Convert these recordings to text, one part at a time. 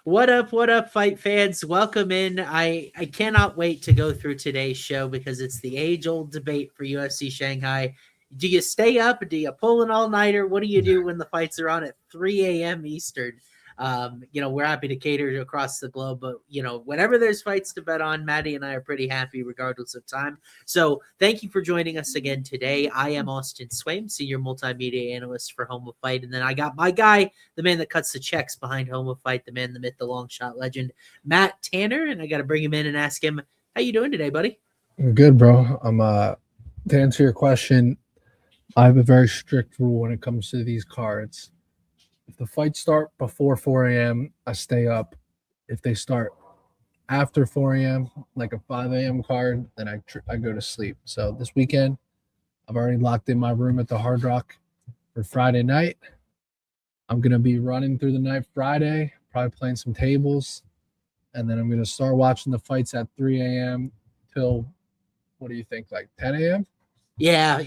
What up, fight fans? Welcome in. I cannot wait to go through today's show because it's the age-old debate for UFC Shanghai. Do you stay up? Do you pull an all-nighter? What do you do when the fights are on at 3 a.m. Eastern? We're happy to cater across the globe, but whenever there's fights to bet on, Matty and I are pretty happy regardless of time. So thank you for joining us again today. I am Austin Swaim, senior multimedia analyst for Home of Fight, and then I got my guy, the man that cuts the checks behind Home of Fight, the man, the myth, the long shot legend, Matt Tanner, and I got to bring him in and ask him, how you doing today, buddy? I'm good, bro. To answer your question, I have a very strict rule when it comes to these cards. If the fights start before 4 a.m., I stay up. If they start after 4 a.m., like a 5 a.m. card, then I go to sleep. So this weekend, I've already locked in my room at the Hard Rock for Friday night. I'm going to be running through the night Friday, probably playing some tables, and then I'm going to start watching the fights at 3 a.m. till, what do you think, like 10 a.m.? Yeah,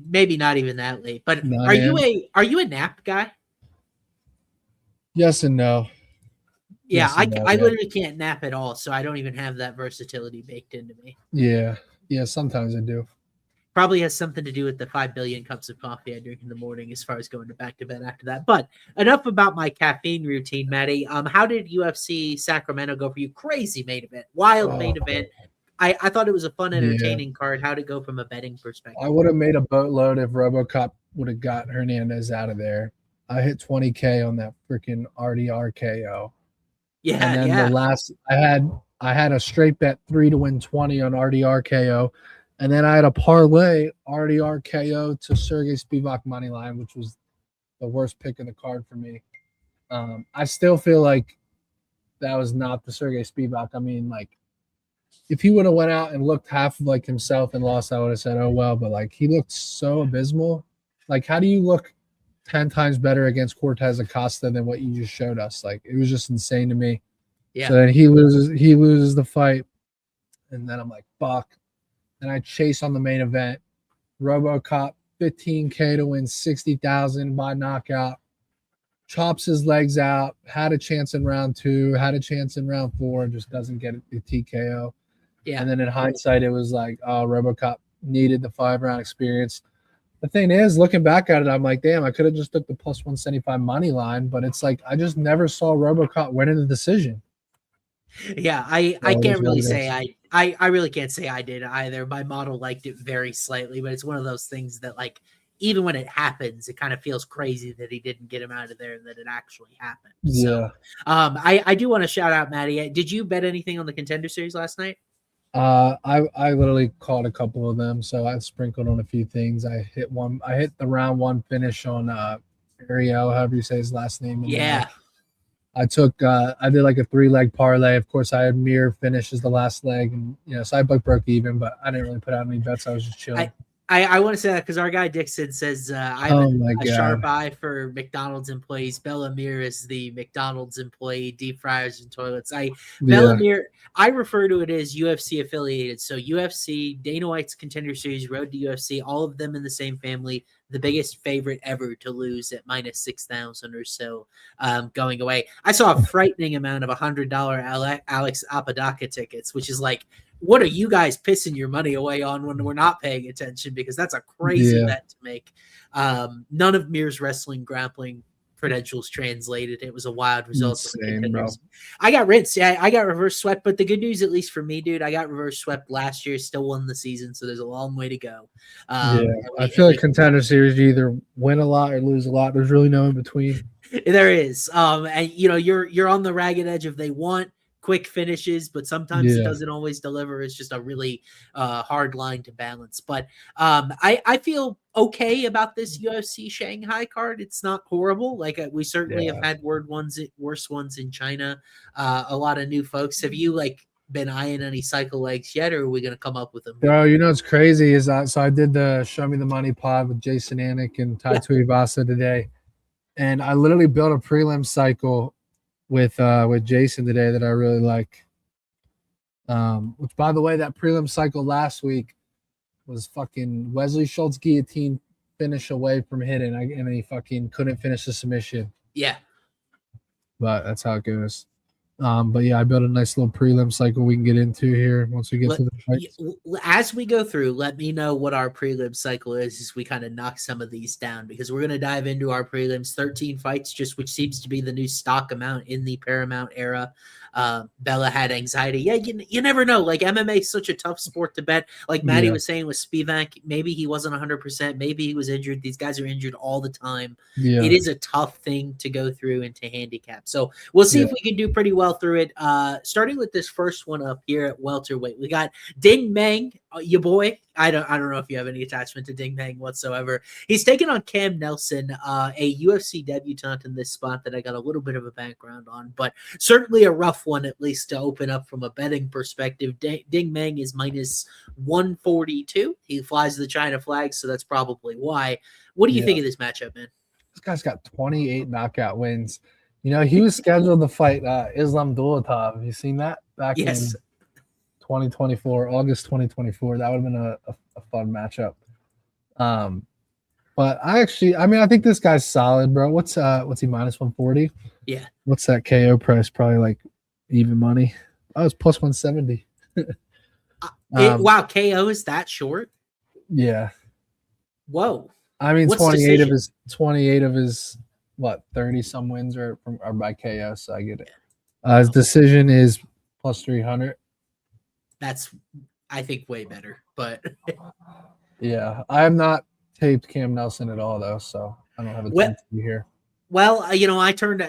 maybe not even that late. But 9 are you a.m.? a nap guy? Yes and no. Yeah, Yes and no, I yeah. literally can't nap at all, so I don't even have that versatility baked into me. Yeah, sometimes I do. Probably has something to do with the 5 billion cups of coffee I drink in the morning as far as going to back to bed after that. But enough about my caffeine routine, Matty. How did UFC Sacramento go for you? Crazy main event, wild main event. I thought it was a fun, entertaining card. How'd it go from a betting perspective? I would have made a boatload if RoboCop would have got Hernandez out of there. I hit 20K on that freaking RDR KO. Yeah, and then yeah. the last I had a straight bet 3 to win 20 on RDR KO. And then I had a parlay RDR KO to Sergey Spivak money line, which was the worst pick of the card for me. I still feel like that was not the Sergey Spivak. I mean, like, if he would have went out and looked half like himself and lost, I would have said, oh, well. But, like, he looked so abysmal. Like, how do you look 10 times better against Cortez Acosta than what you just showed us? Like, it was just insane to me. Yeah. So then he loses the fight. And then I'm like, fuck. And I chase on the main event. RoboCop, 15K to win 60,000 by knockout. Chops his legs out. Had a chance in round 2. Had a chance in round 4. Just doesn't get the TKO. Yeah. And then in hindsight, it was like, oh, RoboCop needed the 5-round experience. The thing is, looking back at it, I'm like, damn, I could have just took the plus 175 money line. But it's like, I just never saw RoboCop winning the decision. Yeah, I can't really say I really can't say I did either. My model liked it very slightly, but it's one of those things that, like, even when it happens, it kind of feels crazy that he didn't get him out of there and that it actually happened. Yeah. So, I do want to shout out Matty. Did you bet anything on the Contender Series last night? I literally caught a couple of them, so I sprinkled on a few things. I hit the round 1 finish on Ariel, however you say his last name. Yeah. I did like a 3-leg parlay. Of course, I had Mir finish as the last leg, and so I broke even, but I didn't really put out any bets. I was just chilling. I want to say that because our guy Dixon says I have a sharp eye for McDonald's employees. Bellamir is the McDonald's employee, deep fryers and toilets. Bellamir, I refer to it as UFC affiliated. So UFC, Dana White's Contender Series, Road to UFC, all of them in the same family. The biggest favorite ever to lose at minus 6,000 or so going away. I saw a frightening amount of $100 Alex Apodaca tickets, which is like, what are you guys pissing your money away on when we're not paying attention? Because that's a crazy bet to make. None of Mir's wrestling grappling credentials translated. It was a wild result. Insane, bro. I got rinsed. Yeah, I got reverse swept. But the good news, at least for me, dude, I got reverse swept last year. Still won the season, so there's a long way to go. I feel like Contender Series, you either win a lot or lose a lot. There's really no in between. There is, and you're on the ragged edge if they want quick finishes, but sometimes it doesn't always deliver. It's just a really hard line to balance. But I feel okay about this UFC Shanghai card. It's not horrible. Like we certainly have had worse ones in China. A lot of new folks. Have you been eyeing any cycle legs yet, or are we going to come up with them? Bro, what's crazy is that I did the Show Me the Money pod with Jason Anik and Tai Tuivasa today, and I literally built a prelim cycle with Jason today that I really like. Which, by the way, that prelim cycle last week was fucking Wesley Schultz guillotine finish away from hitting, and he fucking couldn't finish the submission. Yeah. But that's how it goes. But yeah, I built a nice little prelim cycle we can get into here once we get to the fights. As we go through, let me know what our prelim cycle is as we kind of knock some of these down, because we're going to dive into our prelims. 13 fights, just which seems to be the new stock amount in the Paramount era. Bella had anxiety. Yeah, you never know. Like, MMA is such a tough sport to bet. Like Matty was saying with Spivak, maybe he wasn't 100%. Maybe he was injured. These guys are injured all the time. Yeah. It is a tough thing to go through and to handicap. So we'll see if we can do pretty well through it. Starting with this first one up here at welterweight, we got Ding Meng, your boy. I don't know if you have any attachment to Ding Meng whatsoever. He's taken on Cam Nelson, a UFC debutant in this spot that I got a little bit of a background on, but certainly a rough one, at least to open up from a betting perspective. Ding Meng is minus 142. He flies the China flag, so that's probably why. What do you think of this matchup, man? This guy's got 28 knockout wins. You know, he was scheduled to fight Islam Dulatov. Have you seen that? Back in 2024, August 2024. That would have been a fun matchup. But I think this guy's solid, bro. What's he, minus 140? Yeah. What's that KO price? Probably like even money. Oh, it's plus 170. Wow, KO is that short? Yeah. Whoa. I mean, 28 of his what, 30 some wins are by KO, so I get it. His decision is plus 300. That's, I think, way better. But yeah, I have not taped Cam Nelson at all, though, so I don't have a ton to do here. Well, I turned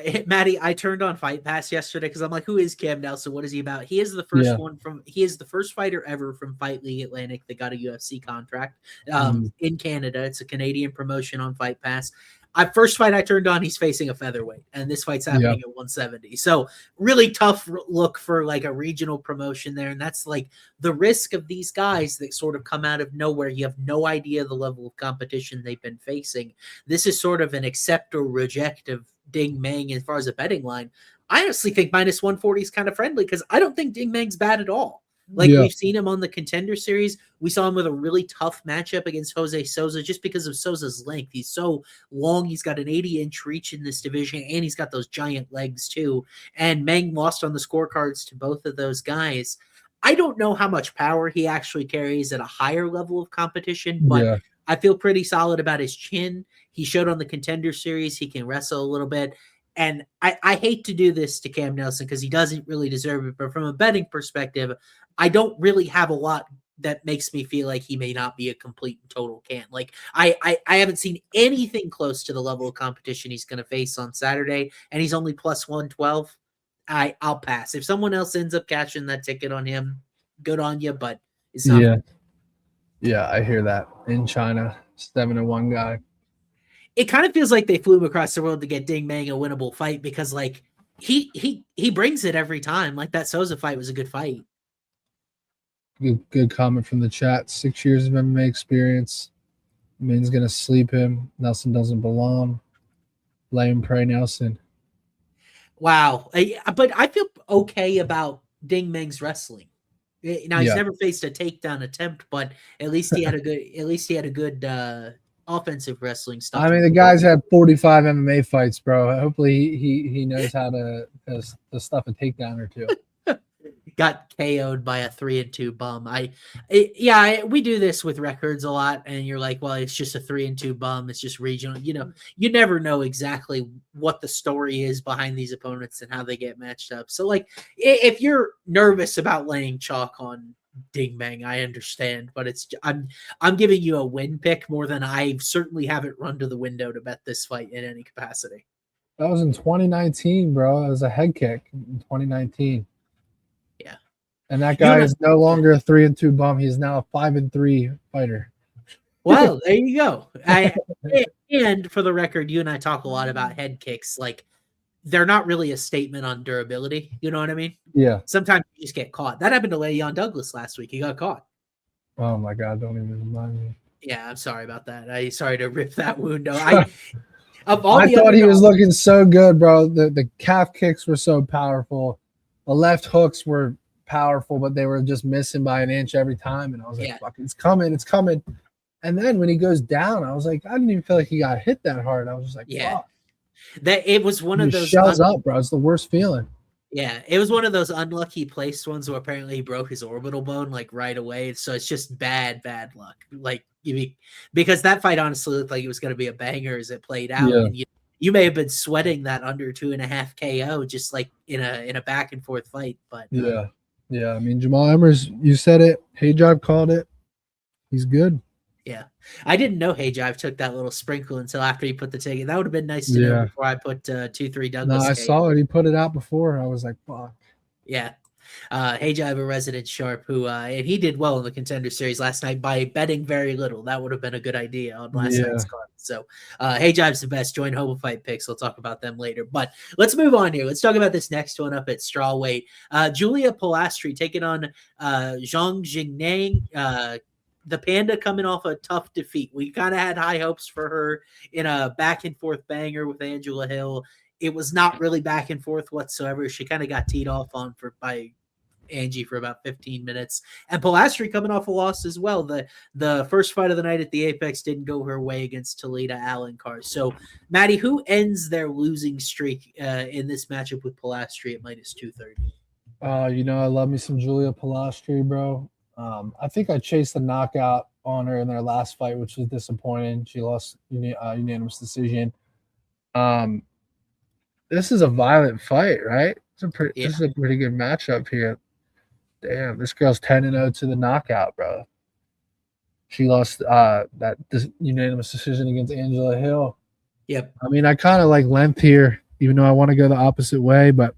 on Fight Pass yesterday because I'm like, who is Cam Nelson? What is he about? He is the first he is the first fighter ever from Fight League Atlantic that got a UFC contract in Canada. It's a Canadian promotion on Fight Pass. First fight I turned on, he's facing a featherweight, and this fight's happening at 170. So really tough look for like a regional promotion there, and that's like the risk of these guys that sort of come out of nowhere. You have no idea the level of competition they've been facing. This is sort of an accept or reject of Ding Meng as far as a betting line. I honestly think minus 140 is kind of friendly because I don't think Ding Meng's bad at all. Like, we've seen him on the Contender Series. We saw him with a really tough matchup against Jose Souza just because of Souza's length. He's so long. He's got an 80-inch reach in this division, and he's got those giant legs too. And Meng lost on the scorecards to both of those guys. I don't know how much power he actually carries at a higher level of competition, but I feel pretty solid about his chin. He showed on the Contender Series he can wrestle a little bit. And I hate to do this to Cam Nelson because he doesn't really deserve it. But from a betting perspective, I don't really have a lot that makes me feel like he may not be a complete and total can. Like, I haven't seen anything close to the level of competition he's going to face on Saturday, and he's only plus 112. I'll pass. If someone else ends up catching that ticket on him, good on you, but it's not. Yeah, I hear that. In China, 7-1 guy. It kind of feels like they flew him across the world to get Ding Meng a winnable fight because, like, he brings it every time. Like, that Souza fight was a good fight. Good comment from the chat. 6 years of MMA experience. Ming's gonna sleep him. Nelson doesn't belong. Lay and pray, Nelson. Wow, but I feel okay about Ding Meng's wrestling. Now he's never faced a takedown attempt, but at least he had a good offensive wrestling stuff. I mean, the guy's had 45 MMA fights, bro. Hopefully he knows how to stuff a takedown or two. Got KO'd by a 3-2 bum. We do this with records a lot, and you're like, well, it's just a 3-2 bum. It's just regional. You never know exactly what the story is behind these opponents and how they get matched up. So, like, if you're nervous about laying chalk on Ding Meng, I understand, but I'm giving you a win pick more than I certainly haven't run to the window to bet this fight in any capacity. That was in 2019, bro. It was a head kick in 2019. Yeah. And that guy is no longer a 3-2 bum. He's now a 5-3 fighter. Well, there you go. And for the record, you and I talk a lot about head kicks. Like, they're not really a statement on durability. You know what I mean? Yeah. Sometimes you just get caught. That happened to Leon Douglas last week. He got caught. Oh, my God. Don't even remind me. Yeah, I'm sorry about that. I'm sorry to rip that wound out. I thought he was looking so good, bro. The calf kicks were so powerful. The left hooks were powerful, but they were just missing by an inch every time. And I was like, fuck, it's coming. It's coming. And then when he goes down, I was like, I didn't even feel like he got hit that hard. I was just like, fuck. That it was one of those shells up, bro. It's the worst feeling. Yeah, it was one of those unlucky placed ones where apparently he broke his orbital bone like right away. So it's just bad luck. Like because that fight honestly looked like it was going to be a banger as it played out, and you may have been sweating that under 2.5 KO just like in a back and forth fight. But yeah. I mean, Jamal Emmers, you said it. Hayjive called it. He's good. Yeah, I didn't know Hayjive took that little sprinkle until after he put the ticket. That would have been nice to know before I put 2-3 Douglas. No, I saw it. He put it out before. I was like, fuck. Yeah. Hayjive, a resident sharp, who and he did well in the Contender Series last night by betting very little. That would have been a good idea on last night's card. So Hayjive's the best. Join Hobo Fight Picks. We'll talk about them later. But let's move on here. Let's talk about this next one up at strawweight. Julia Pilastri taking on Zhang Jingnang. The Panda coming off a tough defeat. We kind of had high hopes for her in a back and forth banger with Angela Hill. It was not really back and forth whatsoever. She kind of got teed off on by Angie for about 15 minutes. And Pilastri coming off a loss as well. The first fight of the night at the Apex didn't go her way against Talita Alencar. So, Matty, who ends their losing streak in this matchup with Pilastri at minus 230? I love me some Julia Pilastri, bro. I think I chased the knockout on her in their last fight, which was disappointing. She lost unanimous decision. This is a violent fight, right? This is a pretty good matchup here. Damn, this girl's 10-0 to the knockout, bro. She lost that unanimous decision against Angela Hill. Yep. I mean, I kind of like length here, even though I want to go the opposite way, but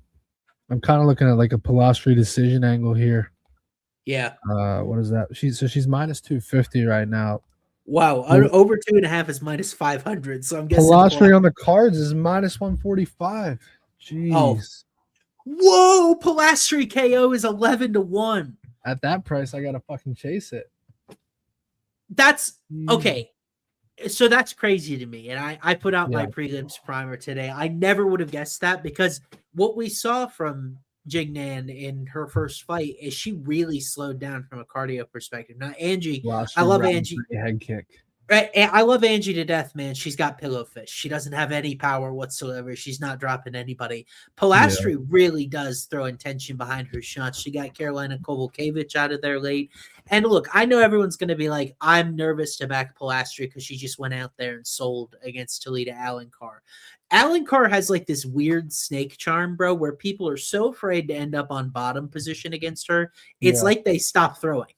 I'm kind of looking at like a Pilastri decision angle here. Yeah. What is that? She's minus 250 right now. Wow. Over 2.5 is minus 500. So I'm guessing Pilastri on the cards is minus 145. Jeez. Oh. Whoa. Pilastri KO is 11-1. At that price, I gotta fucking chase it. That's okay. So that's crazy to me. And I put out my prelims primer today. I never would have guessed that because what we saw from Jingnan in her first fight is she really slowed down from a cardio perspective. Now, Angie, I love Angie. Head kick. Right, I love Angie to death, man. She's got pillow fish. She doesn't have any power whatsoever. She's not dropping anybody. Pilastri really does throw intention behind her shots. She got Carolina Kovalkiewicz out of there late. And look, I know everyone's going to be like, I'm nervous to back Pilastri because she just went out there and sold against Talita Alencar. Alencar has like this weird snake charm, bro, where people are so afraid to end up on bottom position against her. It's like they stop throwing.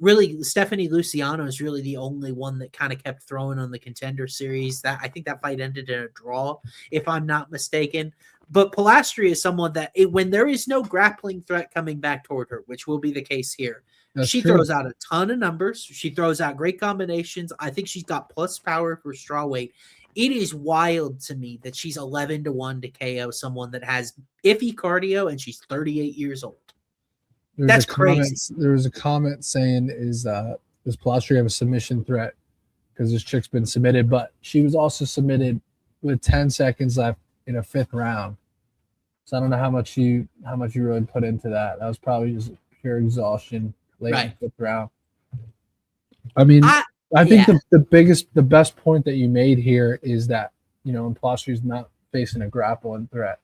Really, Stephanie Luciano is really the only one that kind of kept throwing on the Contender Series. That I think that fight ended in a draw, if I'm not mistaken. But Pilastri is someone that when there is no grappling threat coming back toward her, which will be the case here, she throws out a ton of numbers. She throws out great combinations. I think she's got plus power for strawweight. It is wild to me that she's 11-1 to KO someone that has iffy cardio and she's 38 years old. That's crazy. There was a comment saying, does Pilastri have a submission threat? Because this chick's been submitted, but she was also submitted with 10 seconds left in a 5th round. So I don't know how much you really put into that. That was probably just pure exhaustion late in the 5th round. I mean, I think the best point that you made here is that, when Pilastri's not facing a grappling threat,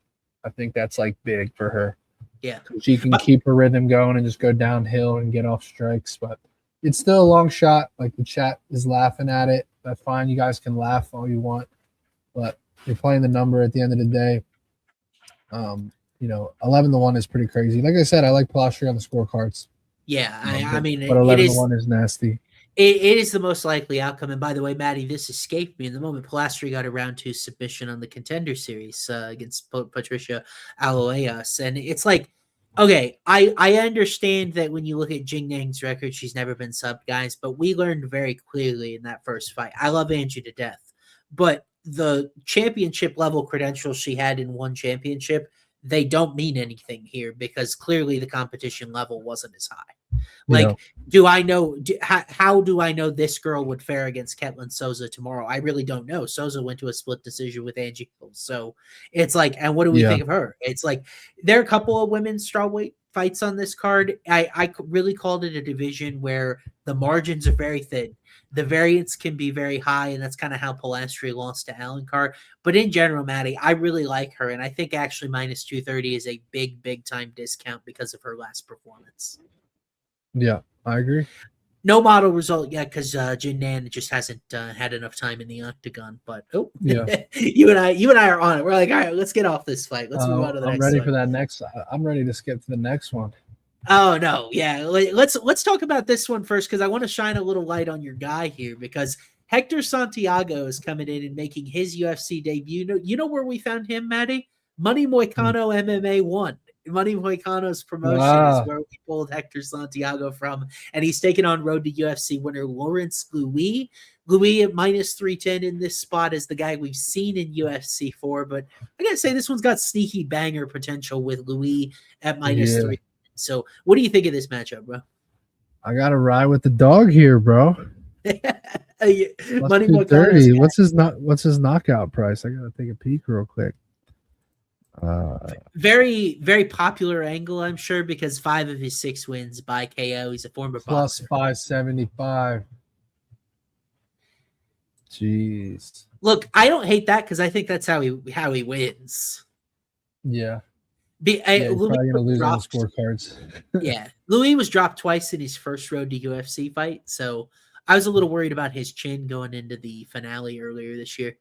I think that's like big for her. Yeah. She can keep her rhythm going and just go downhill and get off strikes, but it's still a long shot. Like the chat is laughing at it. That's fine. You guys can laugh all you want, but you're playing the number at the end of the day. 11-1 is pretty crazy. Like I said, I like Pilastri on the scorecards. Yeah, I mean, but 11-1 is nasty. It is the most likely outcome. And by the way, Maddie, this escaped me in the moment. Pilastri got a round 2 submission on the Contender Series against Patricia Aloeas. And it's like, okay, I understand that when you look at Jingnang's record, she's never been subbed, guys, but we learned very clearly in that first fight. I love Angie to death, but the championship level credentials she had in one championship, they don't mean anything here because clearly the competition level wasn't as high. Like, do I know? How do I know this girl would fare against Ketlin Souza tomorrow? I really don't know. Souza went to a split decision with Angie Hill. So it's like, and what do we think of her? It's like, there are a couple of women's strawweight fights on this card. I really called it a division where the margins are very thin. The variance can be very high, and that's kind of how Pilastri lost to Alencar. But in general, Matty, I really like her, and I think actually minus 230 is a big time discount because of her last performance. Yeah, I agree. No model result yet because Jin Nan just hasn't had enough time in the octagon. But yeah, you and I are on it. We're like, all right, let's get off this fight. Let's move on to the next. I'm ready one. for that next. I'm ready to skip to the next one. Oh no, yeah. Let's talk about this one first because I want to shine a little light on your guy here because Hector Santiago is coming in and making his UFC debut. You know where we found him, Matty? Money Moicano MMA 1. Money Moicano's promotion is where we pulled Hector Santiago from, and he's taking on Road to UFC winner Lawrence Louis. Louis at minus 310 in this spot is the guy we've seen in UFC 4, but I gotta say this one's got sneaky banger potential with Louis at minus 3. So what do you think of this matchup, bro? I gotta ride with the dog here, bro. Money Moicano. What's his knockout price? I gotta take a peek real quick. Very popular angle, I'm sure, because 5 of his 6 wins by KO. He's a former plus boxer. 575. Jeez. Look, I don't hate that because I think that's how he wins. Yeah. Louis probably gonna lose on the scorecards. Yeah, Louis was dropped twice in his first Road to UFC fight, so I was a little worried about his chin going into the finale earlier this year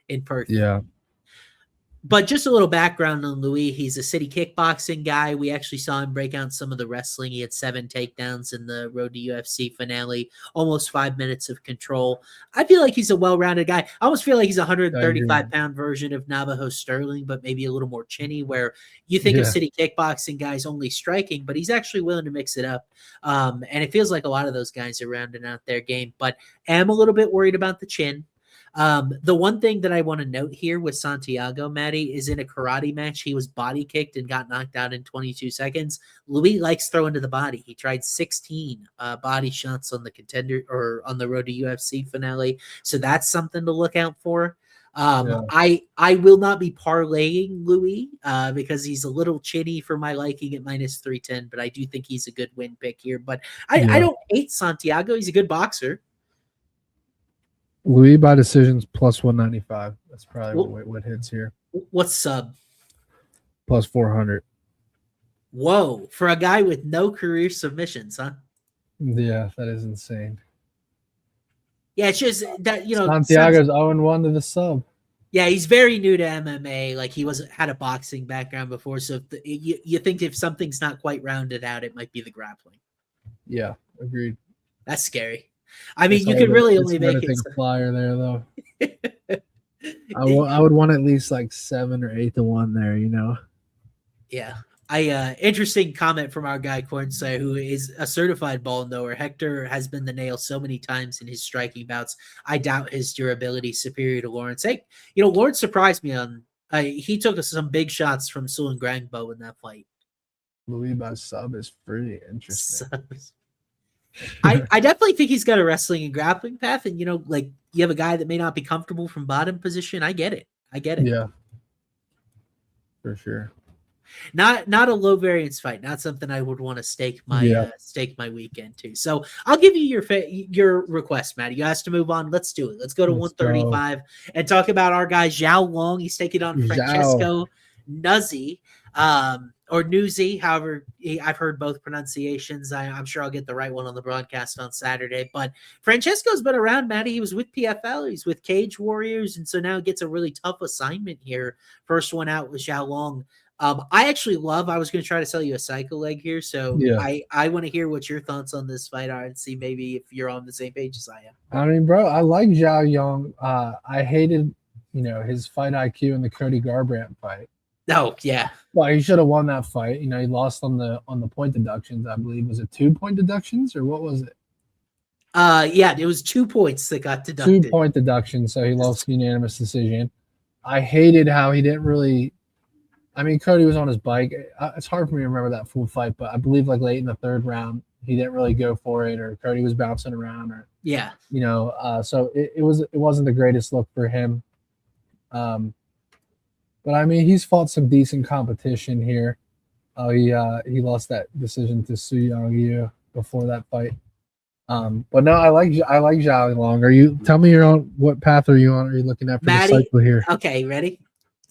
in Perth. Yeah. But just a little background on Louis. He's a city kickboxing guy. We actually saw him break out some of the wrestling. He had 7 takedowns in the Road to UFC finale, almost 5 minutes of control. I feel like he's a well-rounded guy. I almost feel like he's a 135-pound version of Navajo Sterling, but maybe a little more chinny, where you think of city kickboxing guys only striking, but he's actually willing to mix it up. And it feels like a lot of those guys are rounding out their game. But I am a little bit worried about the chin. The one thing that I want to note here with Santiago, Matty, is in a karate match, he was body kicked and got knocked out in 22 seconds. Louis likes throwing to the body. He tried 16 body shots on the contender or on the Road to UFC finale. So that's something to look out for. I will not be parlaying Louis because he's a little chinny for my liking at minus 310, but I do think he's a good win pick here. But I don't hate Santiago. He's a good boxer. Louis by decisions plus 195. That's probably what hits here. What's sub? Plus 400. Whoa, for a guy with no career submissions, huh? Yeah, that is insane. Yeah, it's just that, Santiago's 0-1 to the sub. Yeah, he's very new to MMA. Like, he had a boxing background before, so if you think if something's not quite rounded out, it might be the grappling. Yeah, agreed. That's scary. I mean, you could really only make it flyer there, though. I would want at least like 7 or 8 to 1 there, Yeah. Interesting comment from our guy Cornsay, who is a certified ball knower. Hector has been the nail so many times in his striking bouts. I doubt his durability is superior to Lawrence. Hey, Lawrence surprised me on. He took some big shots from Sulin Grangbo in that fight. Louis by sub is pretty interesting. I definitely think he's got a wrestling and grappling path, and you have a guy that may not be comfortable from bottom position. I get it. Yeah, for sure. Not a low variance fight. Not something I would want to stake my weekend to. So I'll give you your request, Matty. You asked to move on. Let's do it. Let's go to 135 and talk about our guy Zhao Long. He's taking on Francesco Nuzzi. Or Newsy, however, I've heard both pronunciations. I'm sure I'll get the right one on the broadcast on Saturday. But Francesco's been around, Matty. He was with PFL. He's with Cage Warriors, and so now gets a really tough assignment here. First one out was Zhao Long. I actually I was going to try to sell you a cycle leg here, so I want to hear what your thoughts on this fight are and see maybe if you're on the same page as I am. I mean, bro, I like Zhao Long. I hated, his fight IQ in the Cody Garbrandt fight. Oh, yeah. Well, he should have won that fight. He lost on the point deductions, I believe. Was it 2-point deductions or what was it? Yeah, it was 2 points that got deducted. 2-point deductions, so he lost unanimous decision. I hated how he didn't really. I mean, Cody was on his bike. It's hard for me to remember that full fight, but I believe like late in the 3rd round, he didn't really go for it, or Cody was bouncing around, or so it wasn't the greatest look for him. But I mean, he's fought some decent competition here. He lost that decision to Su Yang Yu before that fight. But no, I like Zhao Long. Are you? Tell me what path are you on? Are you looking at for the cycle here? Okay, ready?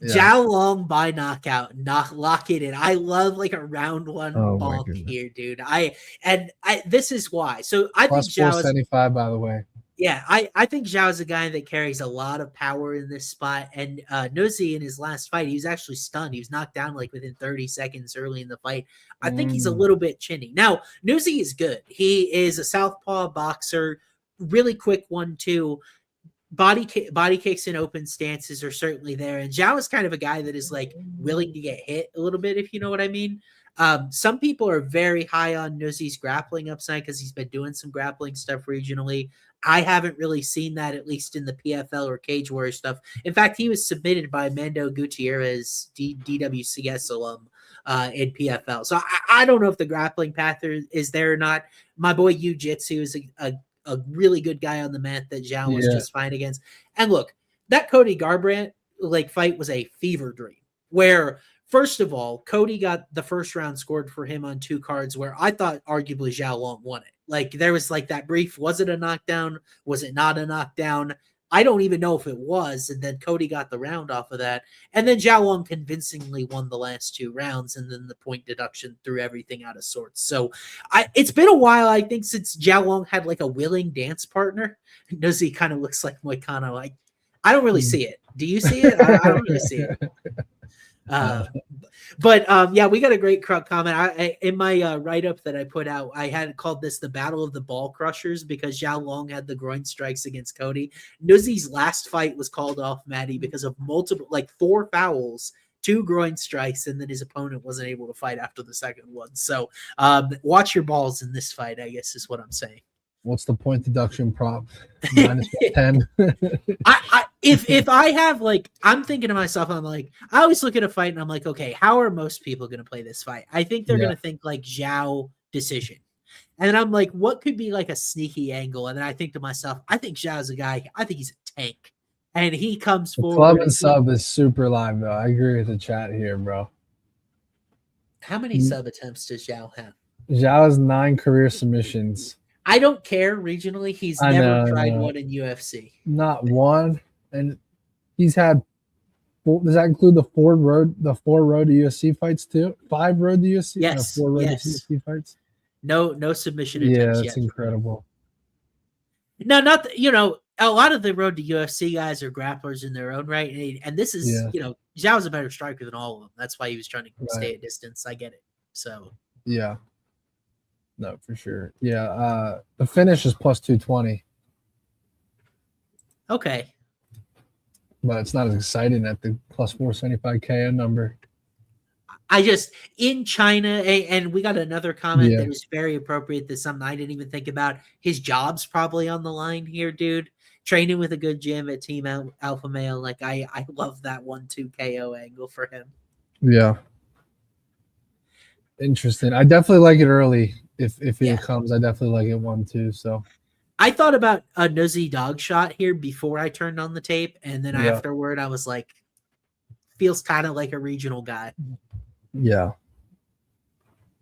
Yeah. Zhao Long by knockout, lock it in. I love like a round one bulk here, dude. This is why. So I think Zhao 475, by the way. Yeah, I think Zhao is a guy that carries a lot of power in this spot. And Nozi in his last fight, he was actually stunned. He was knocked down like within 30 seconds early in the fight. I think he's a little bit chinny. Now, Nozi is good. He is a southpaw boxer, really quick 1-2. Body kicks and open stances are certainly there. And Zhao is kind of a guy that is like willing to get hit a little bit, if you know what I mean. Some people are very high on Nozi's grappling upside because he's been doing some grappling stuff regionally. I haven't really seen that, at least in the PFL or Cage Warrior stuff. In fact, he was submitted by Mando Gutierrez, DWCS alum, in PFL. So I don't know if the grappling path is there or not. My boy Yu Jitsu is a really good guy on the mat that Zhao was just fine against. And look, that Cody Garbrandt fight was a fever dream where, first of all, Cody got the first round scored for him on 2 cards where I thought arguably Zhao Long won it. Like there was like that brief, was it a knockdown? Was it not a knockdown? I don't even know if it was. And then Cody got the round off of that. And then Zhao Long convincingly won the last 2 rounds. And then the point deduction threw everything out of sorts. So it's been a while, I think, since Zhao Long had like a willing dance partner. Nozi kind of looks like Moicano. I don't really see it. Do you see it? I don't really see it. Yeah, we got a great comment. In my write-up that I put out, I had called this the Battle of the Ball Crushers because Zhao Long had the groin strikes against Cody. Nuzi's last fight was called off, Matty, because of multiple, like 4 fouls, 2 groin strikes, and then his opponent wasn't able to fight after the second one. So watch your balls in this fight, I guess is what I'm saying. What's the point deduction prop? -10. If I have I'm thinking to myself, I'm like, I always look at a fight and I'm like, okay, how are most people going to play this fight? I think they're going to think like Zhao decision. And then I'm like, what could be like a sneaky angle? And then I think to myself, I think Zhao's a guy, I think he's a tank. And he comes forward. Club and sub is super live, though. I agree with the chat here, bro. How many sub attempts does Zhao have? Zhao has 9 career submissions. I don't care regionally. He's never tried one in UFC. Not one. And he's had, does that include the 4 road to UFC fights too? 5 road to UFC? Yes. 4 road to UFC fights? No submission attempts that's incredible. No, not a lot of the road to UFC guys are grapplers in their own right. And this is, Zhao's a better striker than all of them. That's why he was trying to stay at distance. I get it. So. Yeah. No, for sure. Yeah. The finish is +220. Okay. But it's not as exciting at the +475 KO number. I just, in China, and we got another comment that was very appropriate. That's something I didn't even think about. His job's probably on the line here, dude. Training with a good gym at Team Alpha Male. I love that 1-2 KO angle for him. Yeah. Interesting. I definitely like it early. If it comes, I definitely like it 1-2. So I thought about a nosy dog shot here before I turned on the tape, and then afterward I was like, feels kind of like a regional guy. Yeah.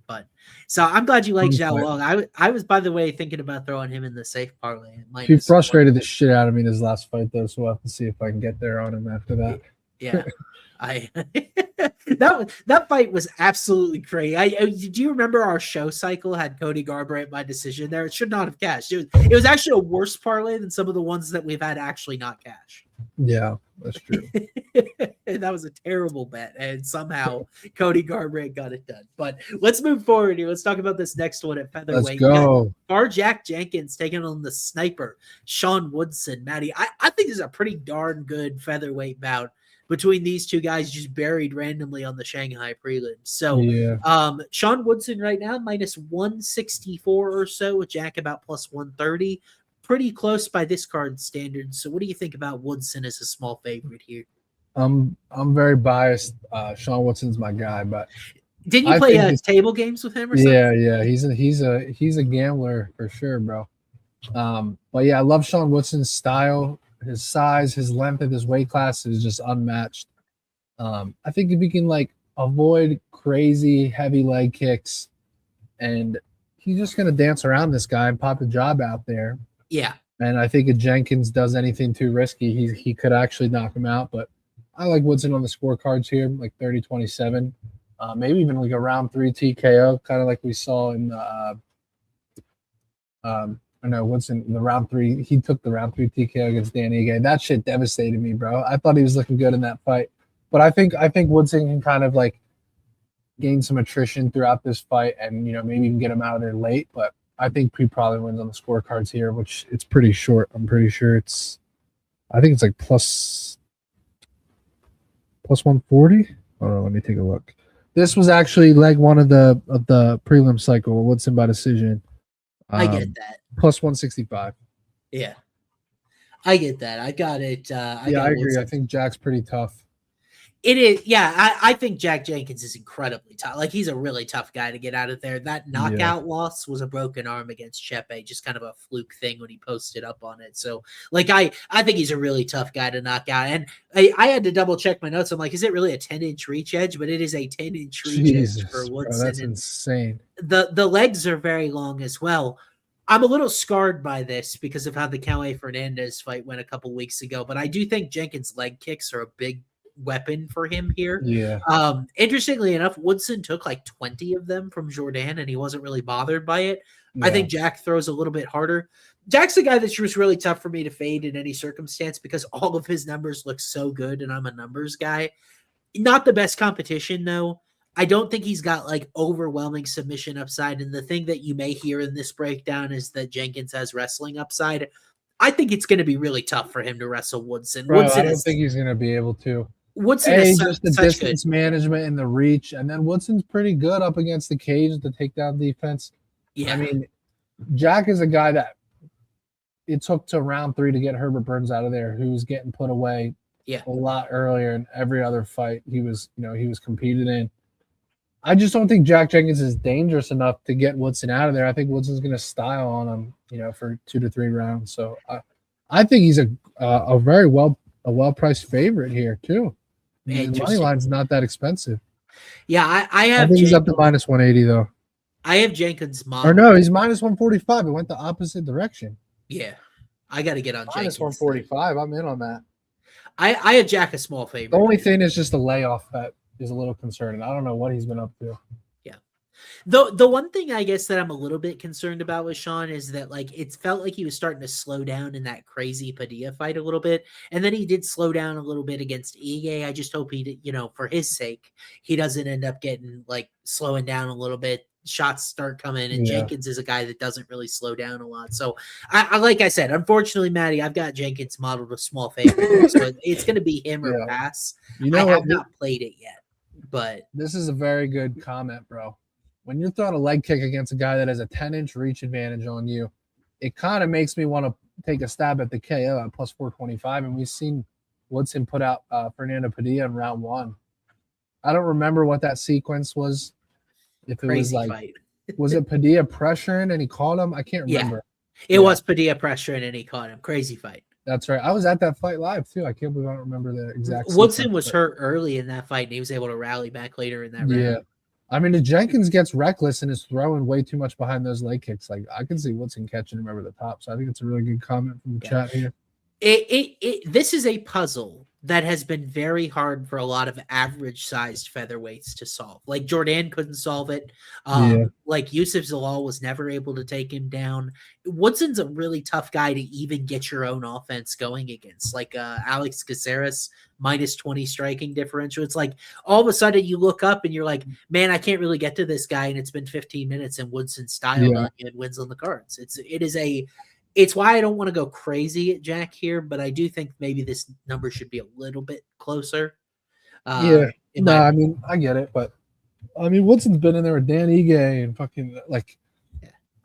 But so I'm glad you like Zhao Long. I was, by the way, thinking about throwing him in the safe parlay. He frustrated the shit out of me in his last fight, though, so we'll have to see if I can get there on him after that. Yeah. That fight was absolutely crazy. Do you remember our show cycle had Cody Garbrandt by decision there? It should not have cashed. It was actually a worse parlay than some of the ones that we've had actually not cash. Yeah, that's true. That was a terrible bet, and somehow Cody Garbrandt got it done. But let's move forward here. Let's talk about this next one at featherweight. Let's go. Jack Jenkins taking on the sniper, Sean Woodson. Matty, I think this is a pretty darn good featherweight bout between these two guys just buried randomly on the Shanghai prelims. So Sean Woodson right now -164 or so, with Jack about +130. Pretty close by this card standard. So what do you think about Woodson as a small favorite here? I'm very biased. Sean Woodson's my guy, but didn't you play table games with him or something? Yeah. He's a gambler for sure, bro. But yeah, I love Sean Woodson's style. His size, his length of his weight class is just unmatched. I think if he can avoid crazy heavy leg kicks, and he's just going to dance around this guy and pop a job out there. Yeah. And I think if Jenkins does anything too risky, he could actually knock him out. But I like Woodson on the scorecards here, like 30-27. Maybe even like a round 3 TKO, kind of like we saw in the Woodson, the round 3. He took the round 3 TKO against Dan Ige. That shit devastated me, bro. I thought he was looking good in that fight. But I think Woodson can kind of like gain some attrition throughout this fight and, maybe even get him out of there late. But I think he probably wins on the scorecards here, which it's pretty short. I'm pretty sure I think it's like plus 140. Hold on, let me take a look. This was actually leg 1 of the prelim cycle. Woodson by decision. I get that. Plus 165. Yeah. I get that. I got it. I agree. Woodson. I think Jack's pretty tough. It is, yeah. I think Jack Jenkins is incredibly tough. Like, he's a really tough guy to get out of there. That knockout loss was a broken arm against Chepe, just kind of a fluke thing when he posted up on it. So, like, I think he's a really tough guy to knock out. And I had to double check my notes. I'm like, is it really a 10-inch reach edge? But it is a 10-inch reach edge for Woodson. Bro, that's insane. The legs are very long as well. I'm a little scarred by this because of how the Coway Fernandez fight went a couple weeks ago. But I do think Jenkins' leg kicks are a big weapon for him here. Yeah. Interestingly enough, Woodson took like 20 of them from Jordan and he wasn't really bothered by it. Yeah. I think Jack throws a little bit harder. Jack's a guy that's just really tough for me to fade in any circumstance because all of his numbers look so good and I'm a numbers guy. Not the best competition though. I don't think he's got like overwhelming submission upside. And the thing that you may hear in this breakdown is that Jenkins has wrestling upside. I think it's going to be really tough for him to wrestle Woodson. Bro, I don't think he's going to be able to. Woodson is just the distance management and the reach, and then Woodson's pretty good up against the cage, the takedown defense. Yeah, I mean, Jack is a guy that it took to round 3 to get Herbert Burns out of there, who was getting put away a lot earlier in every other fight he was competed in. I just don't think Jack Jenkins is dangerous enough to get Woodson out of there. I think Woodson's going to style on him, for 2 to 3 rounds. So I think he's a very well-priced favorite here too. The money line's not that expensive. Yeah, I have. I think he's up to minus 180 though. I have Jenkins model. Or no, he's minus 145. It went the opposite direction. Yeah, I got to get on minus Jenkins. 145. I'm in on that. I had Jack a small favorite. The only thing is just the layoff that is a little concerning. I don't know what he's been up to. Yeah. The one thing I guess that I'm a little bit concerned about with Sean is that like it felt like he was starting to slow down in that crazy Padilla fight a little bit. And then he did slow down a little bit against Ige. I just hope he did, for his sake, he doesn't end up getting like slowing down a little bit. Shots start coming, and Jenkins is a guy that doesn't really slow down a lot. So I like I said, unfortunately, Matty, I've got Jenkins modeled a small favorite. So it's going to be him or pass. I have not played it yet, but this is a very good comment, bro. When you're throwing a leg kick against a guy that has a 10-inch reach advantage on you, it kind of makes me want to take a stab at the KO at plus 425. And we've seen Woodson put out Fernando Padilla in round 1. I don't remember what that sequence was. If it was like, fight. Was it Padilla pressuring and he caught him? I can't remember. It was Padilla pressuring and he caught him. Crazy fight. That's right. I was at that fight live too. I can't believe I don't remember the exact. Woodson was hurt early in that fight and he was able to rally back later in that round. Yeah. I mean, if Jenkins gets reckless and is throwing way too much behind those leg kicks, like I can see Woodson catching him over the top. So I think it's a really good comment from the chat here. This is a puzzle that has been very hard for a lot of average-sized featherweights to solve. Like Jordan couldn't solve it. Like Yusuf Zalal was never able to take him down. Woodson's a really tough guy to even get your own offense going against. Like Alex Caceres, minus 20 striking differential. It's like all of a sudden you look up and you're like, man, I can't really get to this guy. And it's been 15 minutes and Woodson styled on you and wins on the cards. It's why I don't want to go crazy at Jack here, but I do think maybe this number should be a little bit closer. I mean, I get it, but I mean, Woodson's been in there with Dan Ige and fucking like,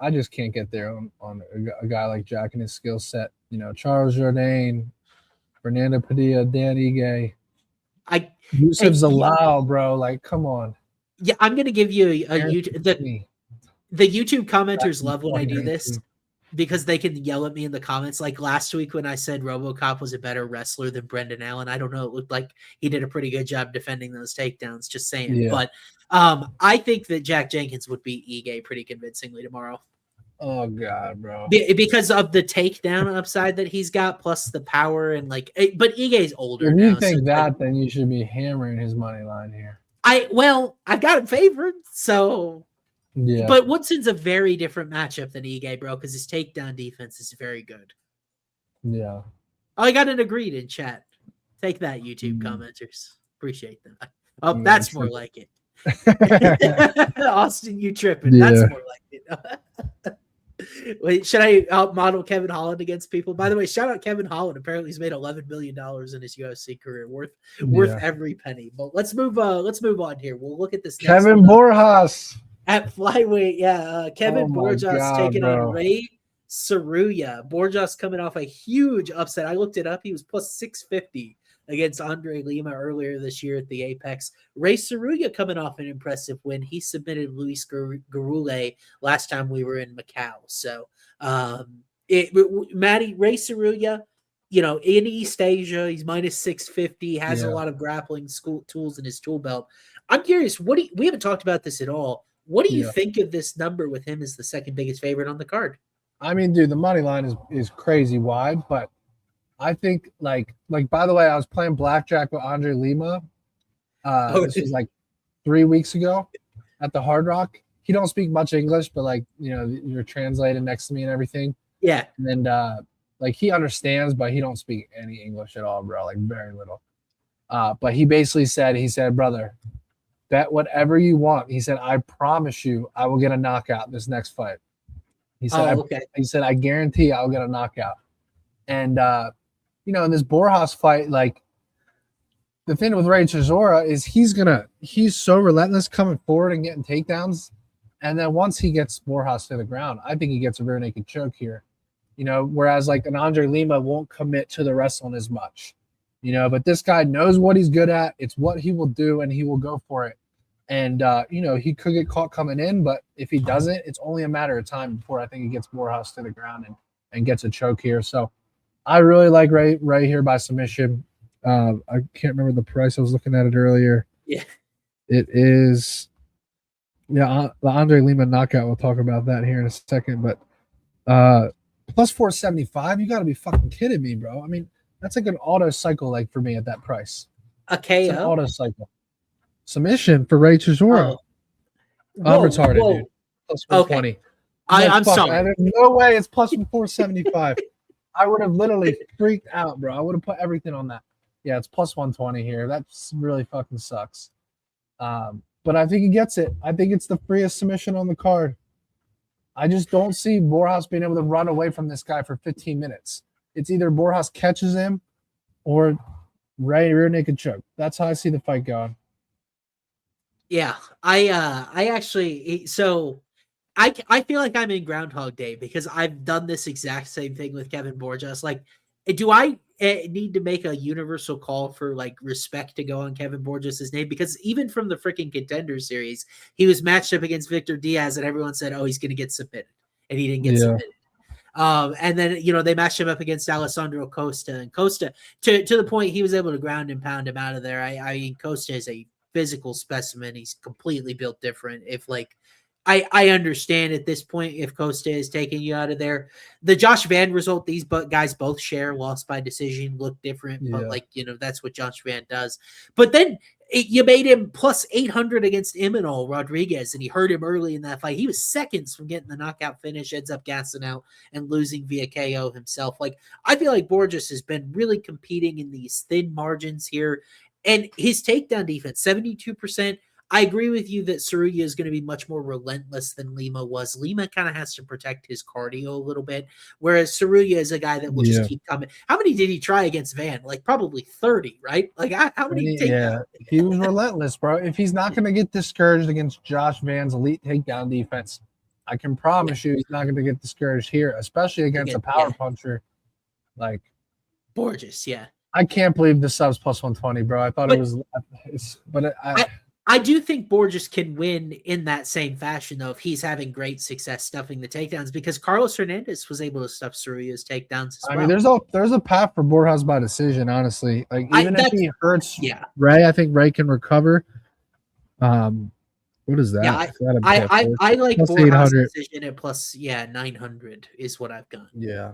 I just can't get there on a guy like Jack and his skill set. Charles Jourdain, Fernando Padilla, Dan Ige, Yusuf Zalal, bro. Like, come on. Yeah, I'm gonna give you a YouTube. The YouTube commenters love when I do this. because they can yell at me in the comments. Like last week when I said RoboCop was a better wrestler than Brendan Allen, I don't know. It looked like he did a pretty good job defending those takedowns. Just saying. Yeah. But I think that Jack Jenkins would beat Ige pretty convincingly tomorrow. Oh God, bro! Because of the takedown upside that he's got, plus the power and like. But Ige's older. If you think that, then you should be hammering his money line here. I've got him favored, so. Yeah. But Woodson's a very different matchup than Ige, bro, because his takedown defense is very good. Yeah. Oh, I got an agreed in chat. Take that, YouTube commenters. Appreciate that. Oh, that's more like it. Austin, you tripping. Yeah. That's more like it. Wait, should I model Kevin Holland against people? By the way, shout out Kevin Holland. Apparently, he's made $11 million in his UFC career, worth every penny. But let's move on here. We'll look at this. Kevin Borjas at flyweight. Yeah, Kevin Borjas taking on Ray Saruya. Borjas coming off a huge upset. I looked it up. He was plus 650 against Andre Lima earlier this year at the Apex. Ray Saruya coming off an impressive win. He submitted Luis Garule last time we were in Macau. So, Matty, Ray Saruya, in East Asia, he's minus 650, has a lot of grappling tools in his tool belt. I'm curious, we haven't talked about this at all. What do you think of this number with him as the second biggest favorite on the card? I mean, dude, the money line is crazy wide, but I think like by the way, I was playing blackjack with Andre Lima. This was like 3 weeks ago at the Hard Rock. He don't speak much English, but you're translating next to me and everything. Yeah. And he understands, but he don't speak any English at all, bro. Like very little. But he basically said, brother, bet whatever you want. He said, I promise you, I will get a knockout this next fight. He said, he said, I guarantee I'll get a knockout. And in this Borjas fight, like the thing with Ray Chisora is he's so relentless coming forward and getting takedowns. And then once he gets Borjas to the ground, I think he gets a rear naked choke here. Whereas like an Andre Lima won't commit to the wrestling as much. But this guy knows what he's good at. It's what he will do, and he will go for it. And he could get caught coming in, but if he doesn't, it's only a matter of time before I think he gets Borjas to the ground and gets a choke here. So I really like Ray here by submission. I can't remember the price. I was looking at it earlier. Yeah. It is the Andre Lima knockout. We'll talk about that here in a second. But plus 475, you got to be fucking kidding me, bro. I mean, that's like an auto cycle for me at that price. A KO? An auto cycle. Submission for Ray Chisora. I'm retarded, dude. Plus 120. Okay. I'm sorry. There's no way it's plus 475. I would have literally freaked out, bro. I would have put everything on that. Yeah, it's plus 120 here. That really fucking sucks. But I think he gets it. I think it's the freest submission on the card. I just don't see Borjas being able to run away from this guy for 15 minutes. It's either Borjas catches him or Ray rear naked choke. That's how I see the fight going. Yeah, I actually I feel like I'm in Groundhog Day because I've done this exact same thing with Kevin Borjas. Like, do I need to make a universal call for respect to go on Kevin Borjas' name? Because even from the freaking Contender Series, he was matched up against Victor Diaz, and everyone said, "Oh, he's going to get submitted," and he didn't get submitted. And then they matched him up against Alessandro Costa, and Costa to the point he was able to ground and pound him out of there. I mean, Costa is a physical specimen. He's completely built different. If I understand at this point if Costa is taking you out of there. The Josh Van result, these guys both share, lost by decision, look different, but that's what Josh Van does. But then you made him plus 800 against Imanol Rodriguez, and he hurt him early in that fight. He was seconds from getting the knockout finish, ends up gassing out and losing via KO himself. I feel like Borjas has been really competing in these thin margins here, and his takedown defense, 72%. I agree with you that Saruya is going to be much more relentless than Lima was. Lima kind of has to protect his cardio a little bit, whereas Saruya is a guy that will just keep coming. How many did he try against Van? Probably 30, right? How many? Yeah, he was relentless, bro. If he's not going to get discouraged against Josh Van's elite takedown defense, I can promise you he's not going to get discouraged here, especially against a power puncher like Borjas. Yeah. I can't believe the sub's plus 120, bro. I thought it was, but I do think Borges can win in that same fashion, though, if he's having great success stuffing the takedowns, because Carlos Hernandez was able to stuff Cerullo's takedowns as well. I mean, there's a path for Borjas by decision, honestly. Like, even if he hurts Ray, I think Ray can recover. What is that? Yeah, I like Borjas decision at plus 900 is what I've got. Yeah.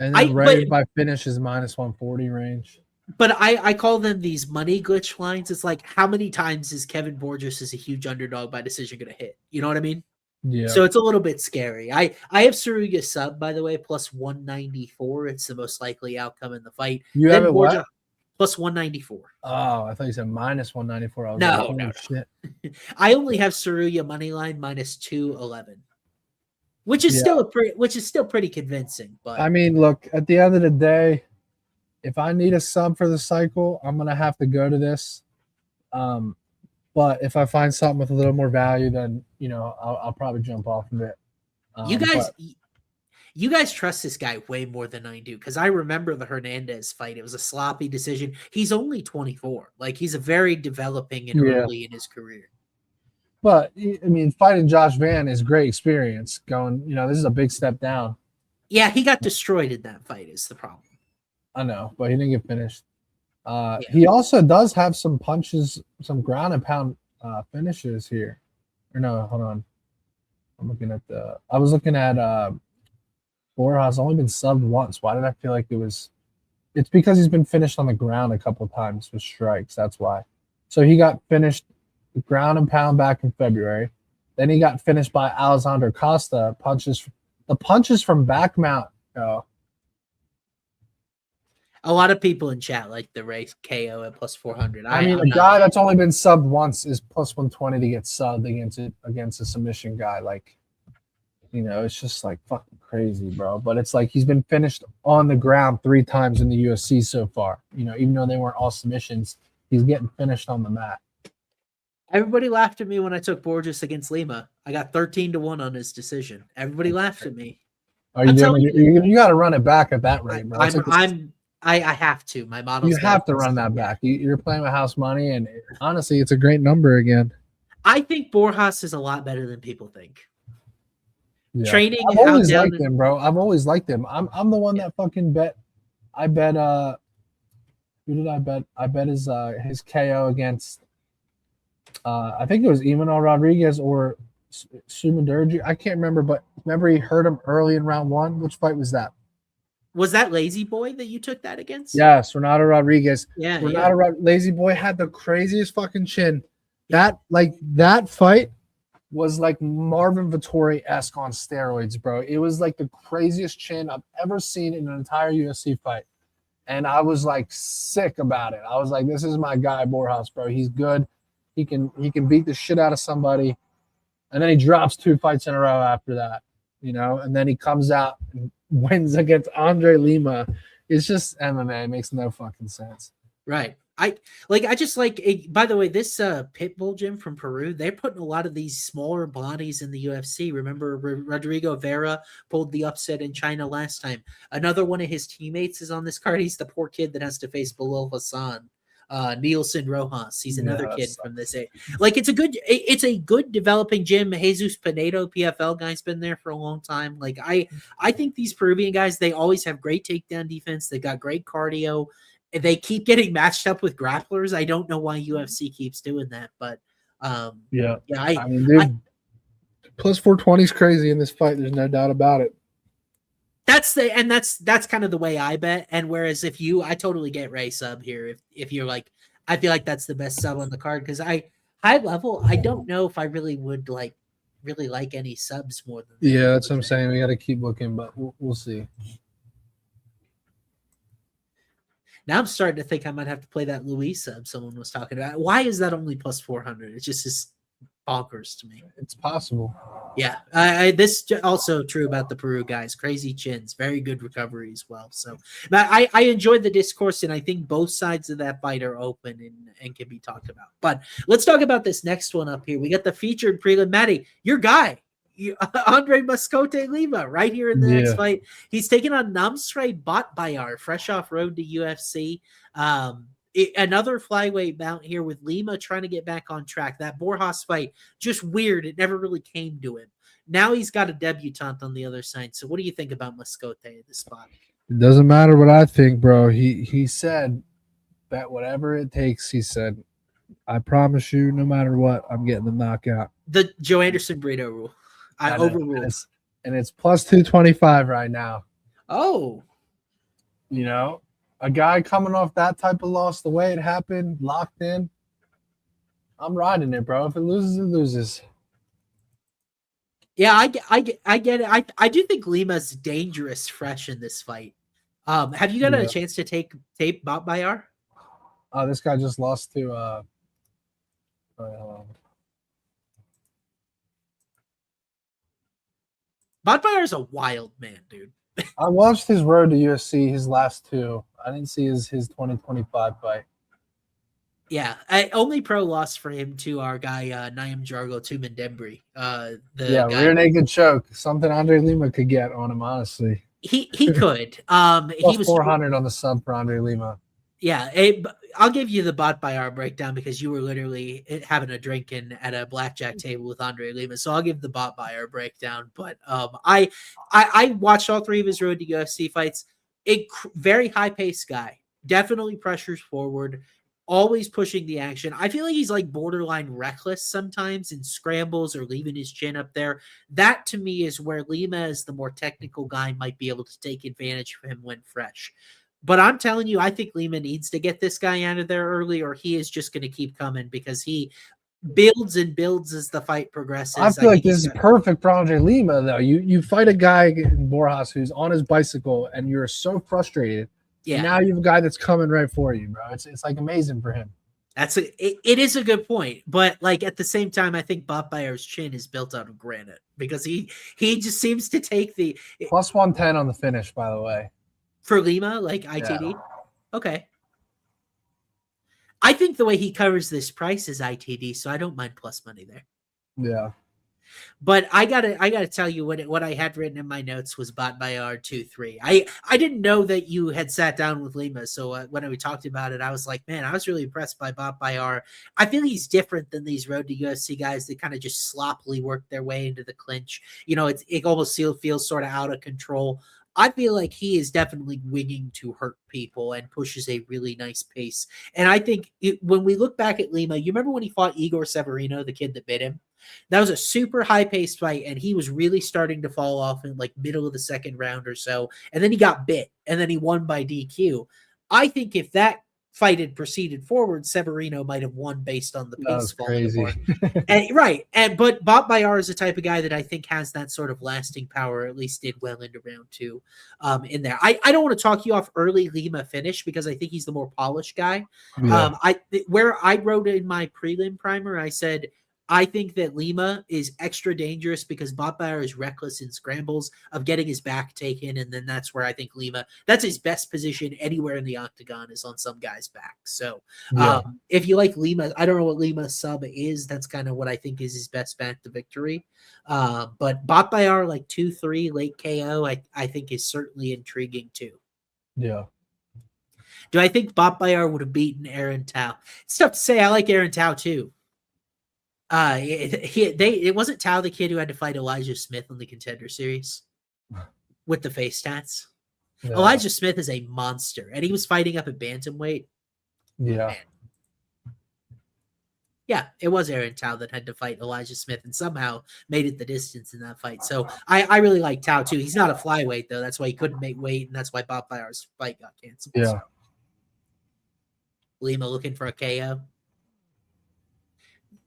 And then Ray by finish is minus 140 range. But I call them these money glitch lines. It's like, how many times is Kevin Borges as a huge underdog by decision going to hit? You know what I mean? Yeah. So it's a little bit scary. I have Cerullo sub, by the way, plus 194. It's the most likely outcome in the fight. You have it what? Plus 194. Oh, I thought you said minus 194. No. Shit. I only have Cerullo money line minus 211. Which is still pretty convincing. But I mean, look, at the end of the day, if I need a sub for the cycle, I'm gonna have to go to this. But if I find something with a little more value, then I'll probably jump off of it. You guys trust this guy way more than I do, because I remember the Hernandez fight. It was a sloppy decision. He's only 24. Like, he's a very developing and early in his career. But I mean, fighting Josh Van is great experience. Going, this is a big step down. Yeah, he got destroyed in that fight. Is the problem. I know, but he didn't get finished. He also does have some punches, some ground and pound finishes here. Or no, hold on. I was looking at Borjas only been subbed once. Why did I feel like it was? It's because he's been finished on the ground a couple of times with strikes. That's why. So he got finished ground and pound back in February. Then he got finished by Alexander Costa. The punches from back mount. A lot of people in chat like the Ray KO at plus 400. I mean, a guy that's only been subbed once is plus 120 to get subbed against a submission guy. Like, it's just like fucking crazy, bro. But it's like he's been finished on the ground 3 times in the UFC so far. Even though they weren't all submissions, he's getting finished on the mat. Everybody laughed at me when I took Borges against Lima. I got 13-1 on his decision. Everybody laughed at me. Are you doing? You got to run it back at that rate, bro. I have to. My model. You have to run that back. You're playing with house money, and honestly, it's a great number again. I think Borjas is a lot better than people think. Yeah. Training. I've always liked him, bro. I've always liked him. I'm the one that fucking bet. I bet. Who did I bet? I bet his KO against. I think it was Emmanuel Rodriguez or Sumadurgi. I can't remember, but remember he hurt him early in round 1. Which fight was that? Was that Lazy Boy that you took that against? Yes, Renato Rodriguez. Yeah, Lazy Boy had the craziest fucking chin. That fight was like Marvin Vettori-esque on steroids, bro. It was like the craziest chin I've ever seen in an entire UFC fight. And I was like sick about it. I was like, this is my guy, Borjas, bro. He's good. He can beat the shit out of somebody. And then he drops 2 fights in a row after that, and then he comes out and wins against Andre Lima. It's just MMA. It makes no fucking sense. Right. I just like, by the way, this Pitbull gym from Peru, they're putting a lot of these smaller bodies in the UFC. Remember, Rodrigo Vera pulled the upset in China last time. Another one of his teammates is on this card. He's the poor kid that has to face Bilal Hassan. Nielsen Rojas. He's another kid from this age. Like, it's a good developing gym. Jesus Pinedo, PFL guy's been there for a long time. Like, I think these Peruvian guys, they always have great takedown defense. They got great cardio. They keep getting matched up with grapplers. I don't know why UFC keeps doing that, but I mean, dude, plus 420 is crazy in this fight. There's no doubt about it. That's kind of the way I bet. And whereas I totally get Ray sub here. If you're like, I feel like that's the best sub on the card, because high level, I don't know if I really would really like any subs more than that. Yeah, that's what I'm saying. We got to keep looking, but we'll see. Now I'm starting to think I might have to play that Luis sub someone was talking about. Why is that only plus 400? It's just bonkers to me. It's possible. Yeah. This also true about the Peru guys. Crazy chins, very good recovery as well. So I enjoyed the discourse, and I think both sides of that fight are open and can be talked about. But let's talk about this next one up here. We got the featured prelim. Matty, your guy, Andre Mascote Lima, right here in the next fight. He's taking on Namsray Botbayar, fresh off road to UFC. Another flyweight bout here with Lima trying to get back on track. That Borjas fight, just weird. It never really came to him. Now he's got a debutant on the other side. So what do you think about Moscote at this spot? It doesn't matter what I think, bro. He said that whatever it takes, he said, I promise you, no matter what, I'm getting the knockout. The Joe Anderson burrito rule. I overruled. And it's plus 225 right now. Oh. You know, a guy coming off that type of loss, the way it happened, locked in, I'm riding it, bro. If it loses, it loses. Yeah, I get it. I do think Lima's dangerous fresh in this fight. Have you got a chance to tape Bob Bayar? This guy just lost to Bob Bayar is a wild man, dude. I watched his road to UFC, his last two. I didn't see his 2025 fight. Yeah, only pro loss for him to our guy Naim Jargo Tumen Dembry. Rear naked choke, something Andre Lima could get on him. Honestly, he could. Plus he was 400 on the sub for Andre Lima. Yeah, I'll give you the Bot Bayar breakdown because you were literally having a drink at a blackjack table with Andre Lima. So I'll give the Bot Bayar breakdown. But I watched all three of his road to UFC fights. Very high paced guy. Definitely pressures forward. Always pushing the action. I feel like he's like borderline reckless sometimes in scrambles or leaving his chin up there. That to me is where Lima, as the more technical guy, might be able to take advantage of him when fresh. But I'm telling you, I think Lima needs to get this guy out of there early, or he is just going to keep coming because he builds and builds as the fight progresses. I feel like this is perfect for Andre Lima, though. You fight a guy in Borjas who's on his bicycle, and you're so frustrated. Yeah. Now you have a guy that's coming right for you, bro. It's like amazing for him. It is a good point, but like at the same time, I think Bob Bayar's chin is built out of granite because he just seems to take the plus 110 on the finish, by the way. For Lima, like ITD? Yeah. Okay. I think the way he covers this price is ITD, so I don't mind plus money there. Yeah. But I gotta tell you what I had written in my notes was Bot Bayar 2-3. I didn't know that you had sat down with Lima, so when we talked about it, I was like, man, I was really impressed by Bot Bayar. I feel he's different than these road to UFC guys that kind of just sloppily work their way into the clinch. You know, it almost feels sort of out of control. I feel like he is definitely winging to hurt people and pushes a really nice pace. And I think when we look back at Lima, you remember when he fought Igor Severino, the kid that bit him? That was a super high-paced fight, and he was really starting to fall off in like middle of the second round or so. And then he got bit, and then he won by DQ. I think if that fight had proceeded forward, Severino might have won based on the pace falling apart. But Bob Bayar is the type of guy that I think has that sort of lasting power, at least did well into round two in there. I don't want to talk you off early Lima finish because I think he's the more polished guy. Yeah. Where I wrote in my prelim primer, I said, I think that Lima is extra dangerous because Bob Bayar is reckless in scrambles of getting his back taken. And then that's where I think Lima, that's his best position anywhere in the octagon is on some guy's back. So if you like Lima, I don't know what Lima's sub is. That's kind of what I think is his best bet to victory. But Bob Bayar, like 2-3 late KO, I think is certainly intriguing too. Yeah. Do I think Bob Bayar would have beaten Aaron Tao? It's tough to say. I like Aaron Tao too. It wasn't Tao the kid who had to fight Elijah Smith on the Contender Series with the face tats. Yeah. Elijah Smith is a monster, and he was fighting up at bantamweight. Yeah. Man. Yeah, it was Aaron Tao that had to fight Elijah Smith and somehow made it the distance in that fight. So I really like Tao too. He's not a flyweight though. That's why he couldn't make weight, and that's why Bob Bayar's fight got canceled. Yeah. So. Lima looking for a KO.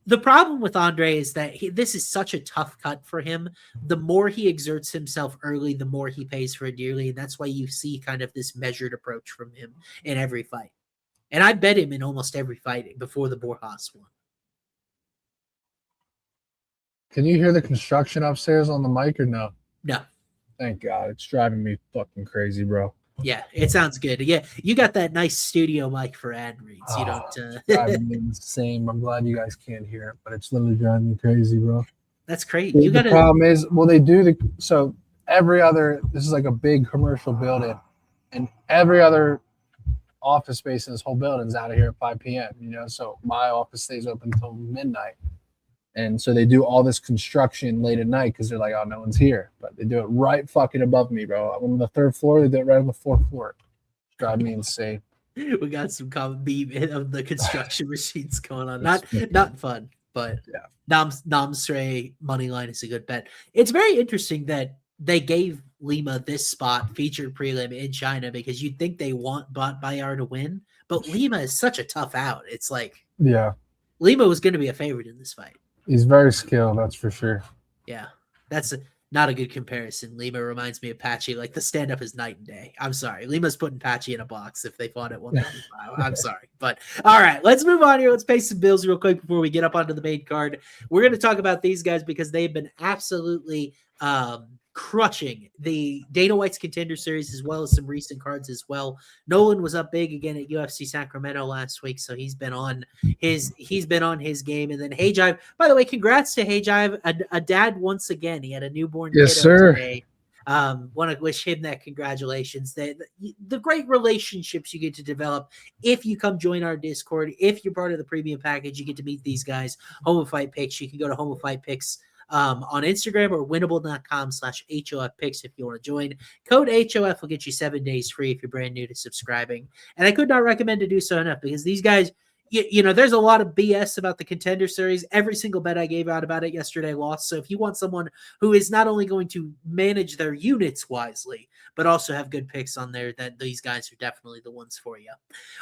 The problem with Andre is that this is such a tough cut for him. The more he exerts himself early, the more he pays for it dearly. And that's why you see kind of this measured approach from him in every fight. And I bet him in almost every fight before the Borjas one. Can you hear the construction upstairs on the mic or no? No. Thank God. It's driving me fucking crazy, bro. Yeah, it sounds good. Yeah, you got that nice studio mic for ad reads. You don't. Driving me insane. I'm glad you guys can't hear it, but it's literally driving me crazy, bro. That's crazy. The problem is, they do so every other. This is like a big commercial building, and every other office space in this whole building is out of here at 5 p.m., you know, so my office stays open until midnight. And so they do all this construction late at night because they're like, oh, no one's here. But they do it right fucking above me, bro. I'm on the 3rd floor. They do it right on the 4th floor. Drive me insane. We got some common beam of the construction machines going on. Not fun, but yeah. Namsray money line is a good bet. It's very interesting that they gave Lima this spot, featured prelim in China, because you'd think they want Bayar to win, but Lima is such a tough out. It's like, yeah, Lima was going to be a favorite in this fight. He's very skilled, that's for sure. Yeah, that's not a good comparison. Lima reminds me of Patchy. Like, the stand-up is night and day. I'm sorry. Lima's putting Patchy in a box if they fought at 135. I'm sorry. But, all right, let's move on here. Let's pay some bills real quick before we get up onto the main card. We're going to talk about these guys because they've been absolutely crushing the Dana White's Contender Series, as well as some recent cards as well. Nolan was up big again at UFC Sacramento last week, so he's been on his game. And then Hey Jive, by the way, congrats to Hey Jive, a dad once again. He had a newborn kiddo today. Want to wish him that congratulations. The great relationships you get to develop if you come join our Discord. If you're part of the premium package, you get to meet these guys. Home of Fight Picks. You can go to Home of Fight Picks on Instagram or winnable.com/HOF picks if you want to join. Code HOF will get you 7 days free if you're brand new to subscribing. And I could not recommend to do so enough, because these guys, you know, there's a lot of BS about the Contender Series. Every single bet I gave out about it yesterday lost. So if you want someone who is not only going to manage their units wisely, but also have good picks on there, then these guys are definitely the ones for you.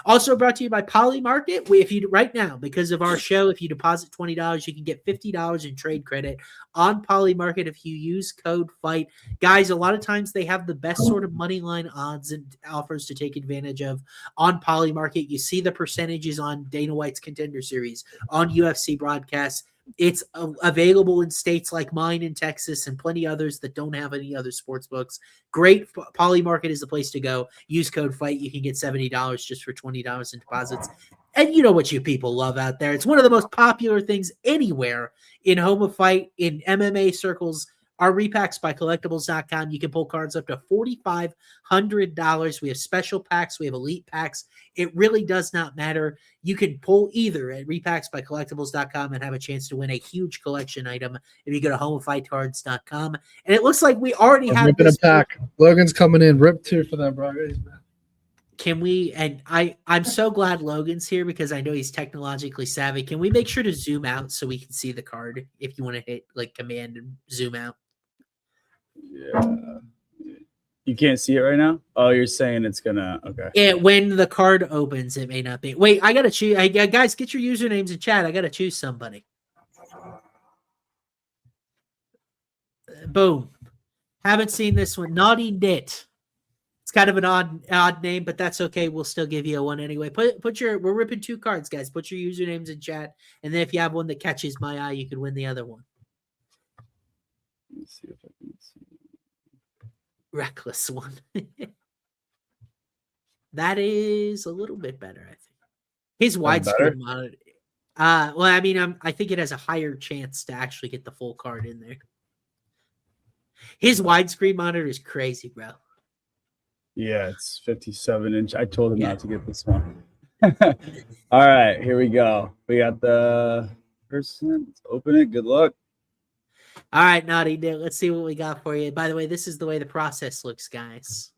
Also brought to you by Parlay Market. If you right now, because of our show, if you deposit $20, you can get $50 in trade credit on Parlay Market if you use code FIGHT. Guys, a lot of times they have the best sort of money line odds and offers to take advantage of on Parlay Market. You see the percentages on Dana White's Contender Series, on UFC broadcasts. It's available in states like mine in Texas and plenty others that don't have any other sports books. Great. Parlay Market is the place to go. Use code FIGHT. You can get $70 just for $20 in deposits. And you know what you people love out there. It's one of the most popular things anywhere in Home of Fight, in MMA circles. Our repacks by collectibles.com. You can pull cards up to $4,500. We have special packs. We have elite packs. It really does not matter. You can pull either at repacks by collectibles.com and have a chance to win a huge collection item if you go to homeofightcards.com. And it looks like we already have this pack. Logan's coming in. Rip 2 for them, bro. Can we, and I'm so glad Logan's here because I know he's technologically savvy. Can we make sure to zoom out so we can see the card if you want to hit like command and zoom out? Yeah. You can't see it right now? Oh, you're saying it's gonna, okay. Yeah, when the card opens, it may not be. Wait, I gotta choose. Guys, get your usernames in chat. I gotta choose somebody. Boom. Haven't seen this one. Naughty Knit. It's kind of an odd name, but that's okay. We'll still give you a one anyway. We're ripping 2 cards, guys. Put your usernames in chat, and then if you have one that catches my eye, you can win the other one. Let me see if I can see. Reckless one. That is a little bit better, I think. His widescreen monitor. Well, I mean, I think it has a higher chance to actually get the full card in there. His widescreen monitor is crazy, bro. Yeah, it's 57-inch. I told him not to get this one. All right, here we go. We got the person. Let's open it. Good luck. All right, Naughty Knit. Let's see what we got for you. By the way, this is the way the process looks, guys.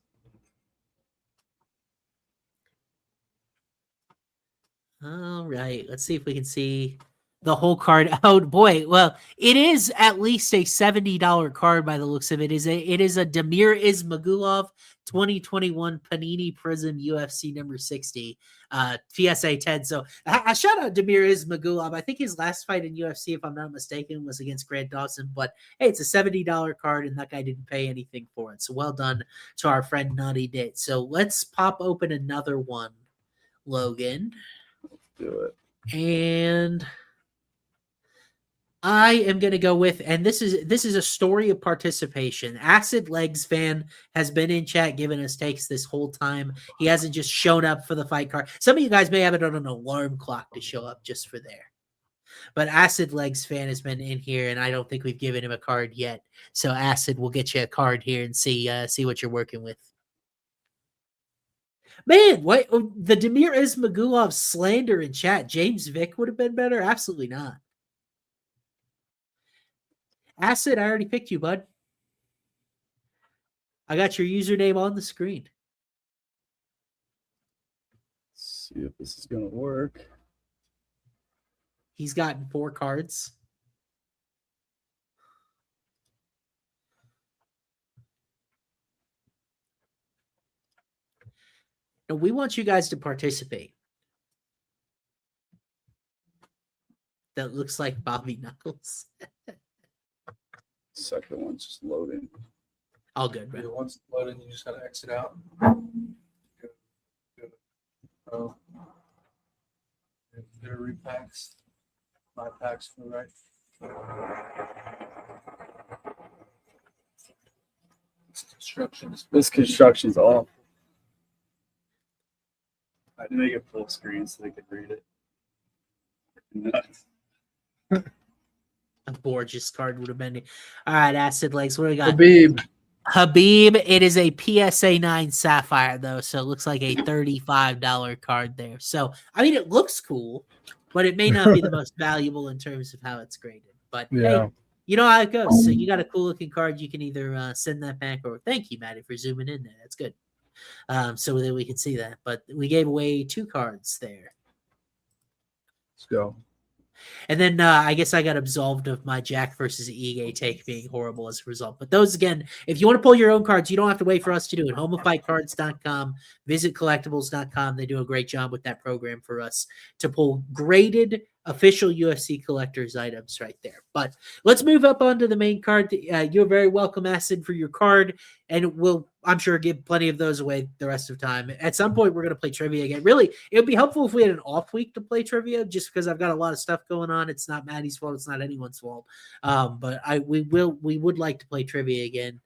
All right, let's see if we can see the whole card. Oh boy, well, it is at least a $70 card by the looks of it. It is a Damir Ismagulov 2021 Panini Prism UFC number 60 PSA 10. So I shout out Damir Ismagulov. I think his last fight in UFC, if I'm not mistaken, was against Grant Dawson. But hey, it's a $70 card, and that guy didn't pay anything for it. So well done to our friend Naughty Knit. So let's pop open another one, Logan. Let's do it. And I am going to go with, and this is a story of participation. Acid Legs fan has been in chat giving us takes this whole time. He hasn't just shown up for the fight card. Some of you guys may have it on an alarm clock to show up just for there. But Acid Legs fan has been in here, and I don't think we've given him a card yet. So Acid will get you a card here and see what you're working with. Man, what the Demir Ismagulov slander in chat? James Vick would have been better? Absolutely not. Acid, I already picked you, bud. I got your username on the screen. Let's see if this is going to work. He's gotten 4 cards. And we want you guys to participate. That looks like Bobby Knuckles. Second one's just loading. All good, bro. Once it's loaded, you just gotta exit out. Good. Oh. There are repacks. 5 packs to the right. This construction's off. I had to make it full screen so they could read it. Nuts. A gorgeous card would have been. All right, Acid Legs. What do we got? Habib. It is a PSA 9 Sapphire, though, so it looks like a $35 card there. So, I mean, it looks cool, but it may not be the most valuable in terms of how it's graded. But, hey, you know how it goes. So, you got a cool-looking card. You can either send that back or thank you, Matty, for zooming in there. That's good. So that we can see that. But we gave away 2 cards there. Let's go. And then I guess I got absolved of my Jack versus Ige take being horrible as a result. But those, again, if you want to pull your own cards, you don't have to wait for us to do it. HomeofFightCards.com, visit collectibles.com. They do a great job with that program for us to pull graded official UFC collectors items right there. But let's move up onto the main card. You're very welcome, Acid, for your card. And we'll, I'm sure, give plenty of those away the rest of the time. At some point, we're going to play trivia again. Really, it would be helpful if we had an off week to play trivia, just because I've got a lot of stuff going on. It's not Maddie's fault. It's not anyone's fault. But we would like to play trivia again.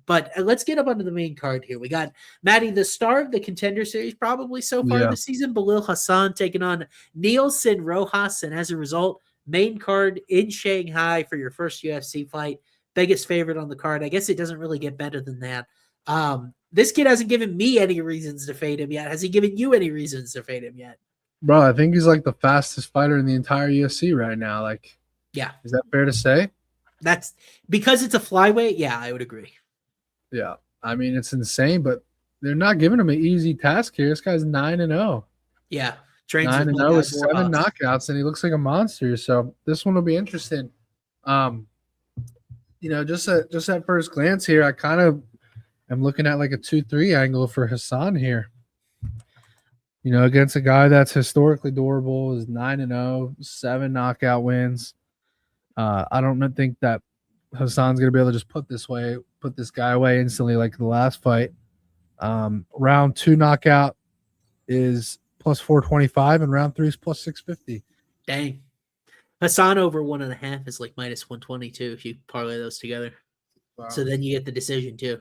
But let's get up onto the main card here. We got Maddie, the star of the Contender Series, probably so far this season, Belal Hassan taking on Nielsen Rojas. And as a result, main card in Shanghai for your first UFC fight. Biggest favorite on the card. I guess it doesn't really get better than that. This kid hasn't given me any reasons to fade him yet. Has he given you any reasons to fade him yet? Bro, I think he's like the fastest fighter in the entire UFC right now. Like, yeah. Is that fair to say? That's because it's a flyweight. Yeah, I would agree. Yeah. I mean, it's insane, but they're not giving him an easy task here. This guy's 9-0. Yeah. 9-0 with 7 knockouts, and he looks like a monster. So this one will be interesting. Just at first glance here, I kind of am looking at like a 2-3 angle for Hassan here. Against a guy that's historically durable, is 9-0, 7 knockout wins. I don't think that Hassan's gonna be able to just put this guy away instantly like the last fight. Round 2 knockout is plus 425, and round 3 is plus 650. Dang. Hassan over 1.5 is like minus 122 if you parlay those together. Wow. So then you get the decision too.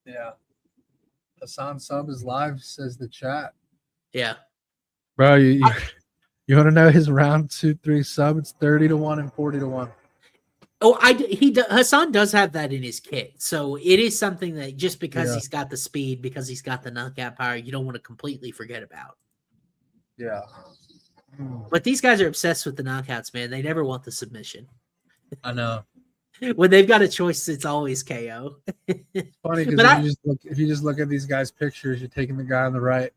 Yeah. Hassan sub is live, says the chat. Yeah. Bro, you want to know his round 2-3 sub? It's 30-1 and 40-1. Oh, Hassan does have that in his kit. So it is something that just because he's got the speed, because he's got the knockout power, you don't want to completely forget about. Yeah. But these guys are obsessed with the knockouts, man. They never want the submission. I know. When they've got a choice, it's always KO. It's funny because if you just look at these guys' pictures, you're taking the guy on the right.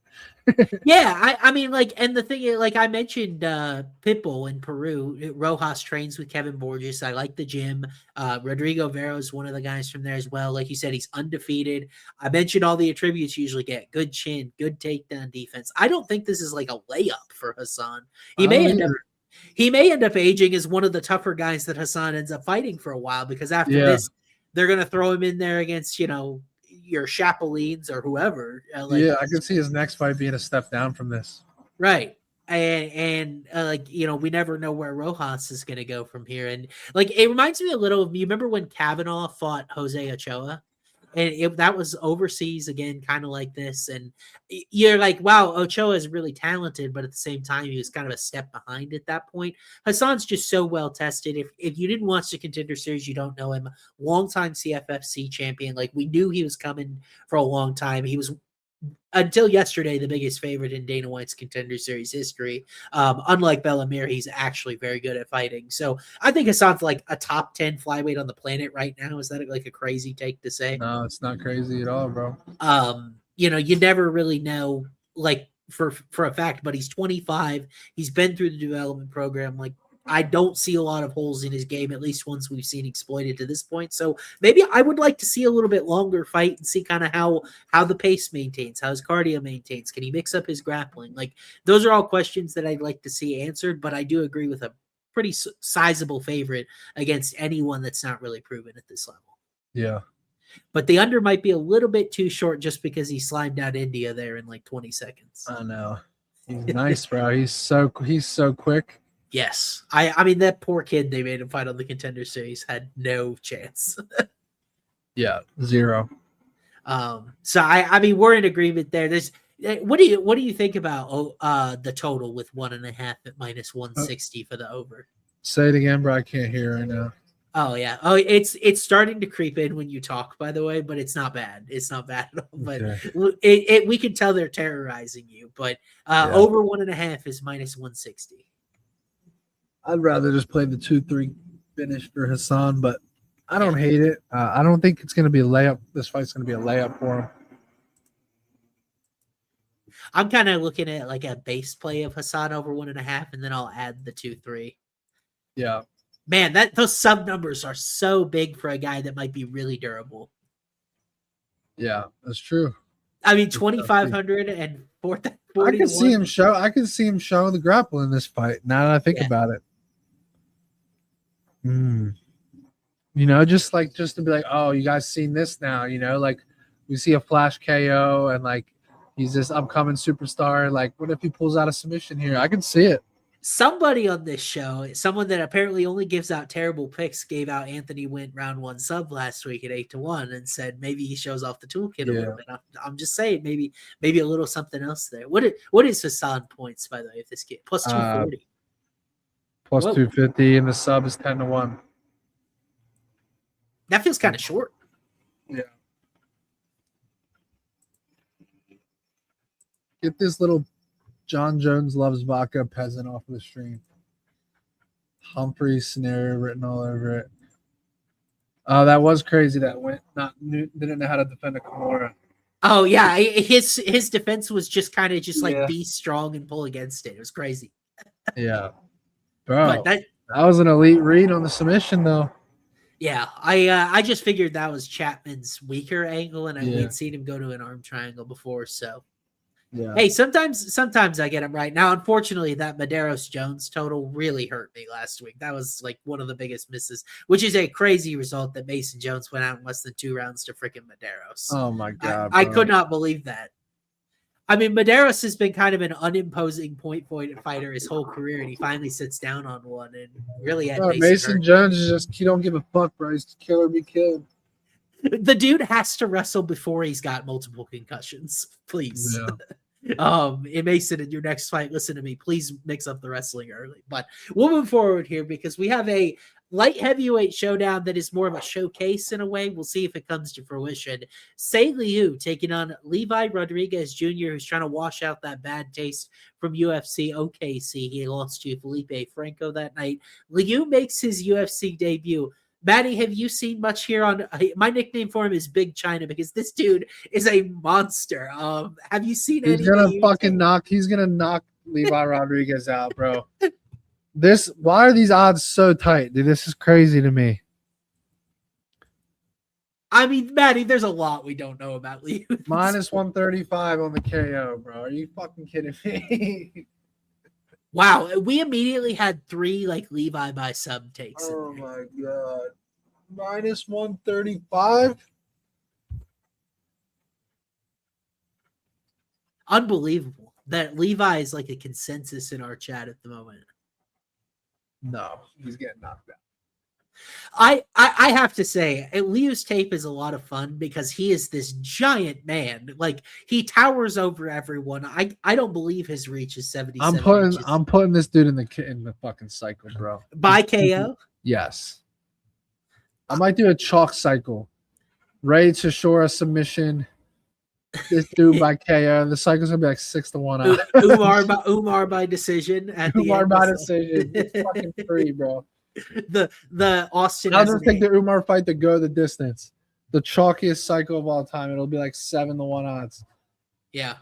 Yeah, I mean, like, and the thing is, like I mentioned, Pitbull in Peru, Rojas trains with Kevin Borges. I like the gym. Rodrigo Vero is one of the guys from there as well. Like you said, he's undefeated. I mentioned all the attributes you usually get: good chin, good takedown defense. I don't think this is like a layup for Hassan. He may end up aging as one of the tougher guys that Hassan ends up fighting for a while, because after this, they're going to throw him in there against, your Chapelines or whoever. I can see his next fight being a step down from this. Right. And we never know where Rojas is going to go from here. And like, it reminds me a little of, you remember when Kavanaugh fought Jose Ochoa? And that was overseas again, kind of like this. And you're like, wow, Ochoa is really talented, but at the same time, he was kind of a step behind at that point. Hassan's just so well tested. If you didn't watch the Contender Series, you don't know him. Longtime CFFC champion. Like, we knew he was coming for a long time. He was until yesterday, the biggest favorite in Dana White's Contender Series history. Unlike Bellemere, he's actually very good at fighting. So I think Hassan's like a top 10 flyweight on the planet right now. Is that like a crazy take to say? No, it's not crazy at all, bro. You never really know, like for a fact, but he's 25. He's been through the development program. Like, I don't see a lot of holes in his game, at least ones we've seen exploited to this point. So maybe I would like to see a little bit longer fight and see kind of how the pace maintains, how his cardio maintains. Can he mix up his grappling? Like, those are all questions that I'd like to see answered, but I do agree with a pretty sizable favorite against anyone that's not really proven at this level. Yeah. But the under might be a little bit too short just because he slimed out India there in like 20 seconds. I know. He's nice, bro. He's so quick. Yes. I mean, that poor kid they made him fight on the Contender Series had no chance. Yeah, zero. So I mean, we're in agreement there. There's what do you think about the total with 1.5 at minus 160 for the over? Say it again, bro. I can't hear right now. Oh yeah. Oh, it's starting to creep in when you talk, by the way, but it's not bad. It's not bad at all. But okay. We can tell they're terrorizing you. But over 1.5 is minus 160. I'd rather just play the 2-3 finish for Hassan, but I don't hate it. I don't think it's going to be a layup. This fight's going to be a layup for him. I'm kind of looking at like a base play of Hassan over 1.5, and then I'll add the 2-3. Yeah. Man, those sub numbers are so big for a guy that might be really durable. Yeah, that's true. I mean, 2,500 and 4,041. I can see him show the grapple in this fight. Now that I think about it. Just to be like, oh, you guys seen this now? Like we see a flash KO and like he's this upcoming superstar. Like, what if he pulls out a submission here? I can see it. Somebody on this show, someone that apparently only gives out terrible picks, gave out Anthony Wynn round 1 sub last week at 8-1 and said maybe he shows off the toolkit a little bit. I'm just saying maybe a little something else there. What is Hassan points, by the way, if this kid plus 240? Plus 250, and the sub is 10-1. That feels kind of short. Yeah. Get this little John Jones loves vodka peasant off of the stream. Humphrey scenario written all over it. Oh, that was crazy. That didn't know how to defend a Kimura. Oh yeah, his defense was just kind of like be strong and pull against it. It was crazy. Yeah, bro. But that was an elite read on the submission, though. Yeah, I just figured that was Chapman's weaker angle, and we'd seen him go to an arm triangle before, so. Yeah. Hey, sometimes I get him right. Now, unfortunately, that Medeiros Jones total really hurt me last week. That was like one of the biggest misses, which is a crazy result that Mason Jones went out in less than 2 rounds to freaking Medeiros. Oh my god! I could not believe that. I mean, Medeiros has been kind of an unimposing point fighter his whole career, and he finally sits down on one and really had Mason Jones is just, he don't give a fuck, bro. He's kill or be killed. The dude has to wrestle before he's got multiple concussions. Please. Yeah. Mason, in your next fight, listen to me. Please mix up the wrestling early. But we'll move forward here because we have a light heavyweight showdown that is more of a showcase in a way. We'll see if it comes to fruition. Say Liu taking on Levi Rodriguez Jr., who's trying to wash out that bad taste from UFC OKC. He lost to Felipe Franco that night. Liu makes his UFC debut. Matty, have you seen much here on my nickname for him is Big China because this dude is a monster. Have you seen He's gonna knock Levi Rodriguez out, bro. Why are these odds so tight? Dude, this is crazy to me. I mean, Matty, there's a lot we don't know about Liu. Minus 135 on the KO, bro. Are you fucking kidding me? Wow, we immediately had 3 like Levi by sub takes. Oh my god. Minus 135? Unbelievable that Levi is like a consensus in our chat at the moment. No, he's getting knocked out. I have to say, Liu's tape is a lot of fun because he is this giant man. Like he towers over everyone. I don't believe his reach is 77 inches. I'm putting this dude in the fucking cycle, bro. By KO? Yes. I might do a chalk cycle. Ray Chisora submission. this dude by KO. The cycle's gonna be like 6-1. Umar by decision at the Umar end. by decision. It's fucking free, bro. The Austin. I'll just take the Umar fight to go the distance. The chalkiest cycle of all time. It'll be like 7-1 odds. Yeah,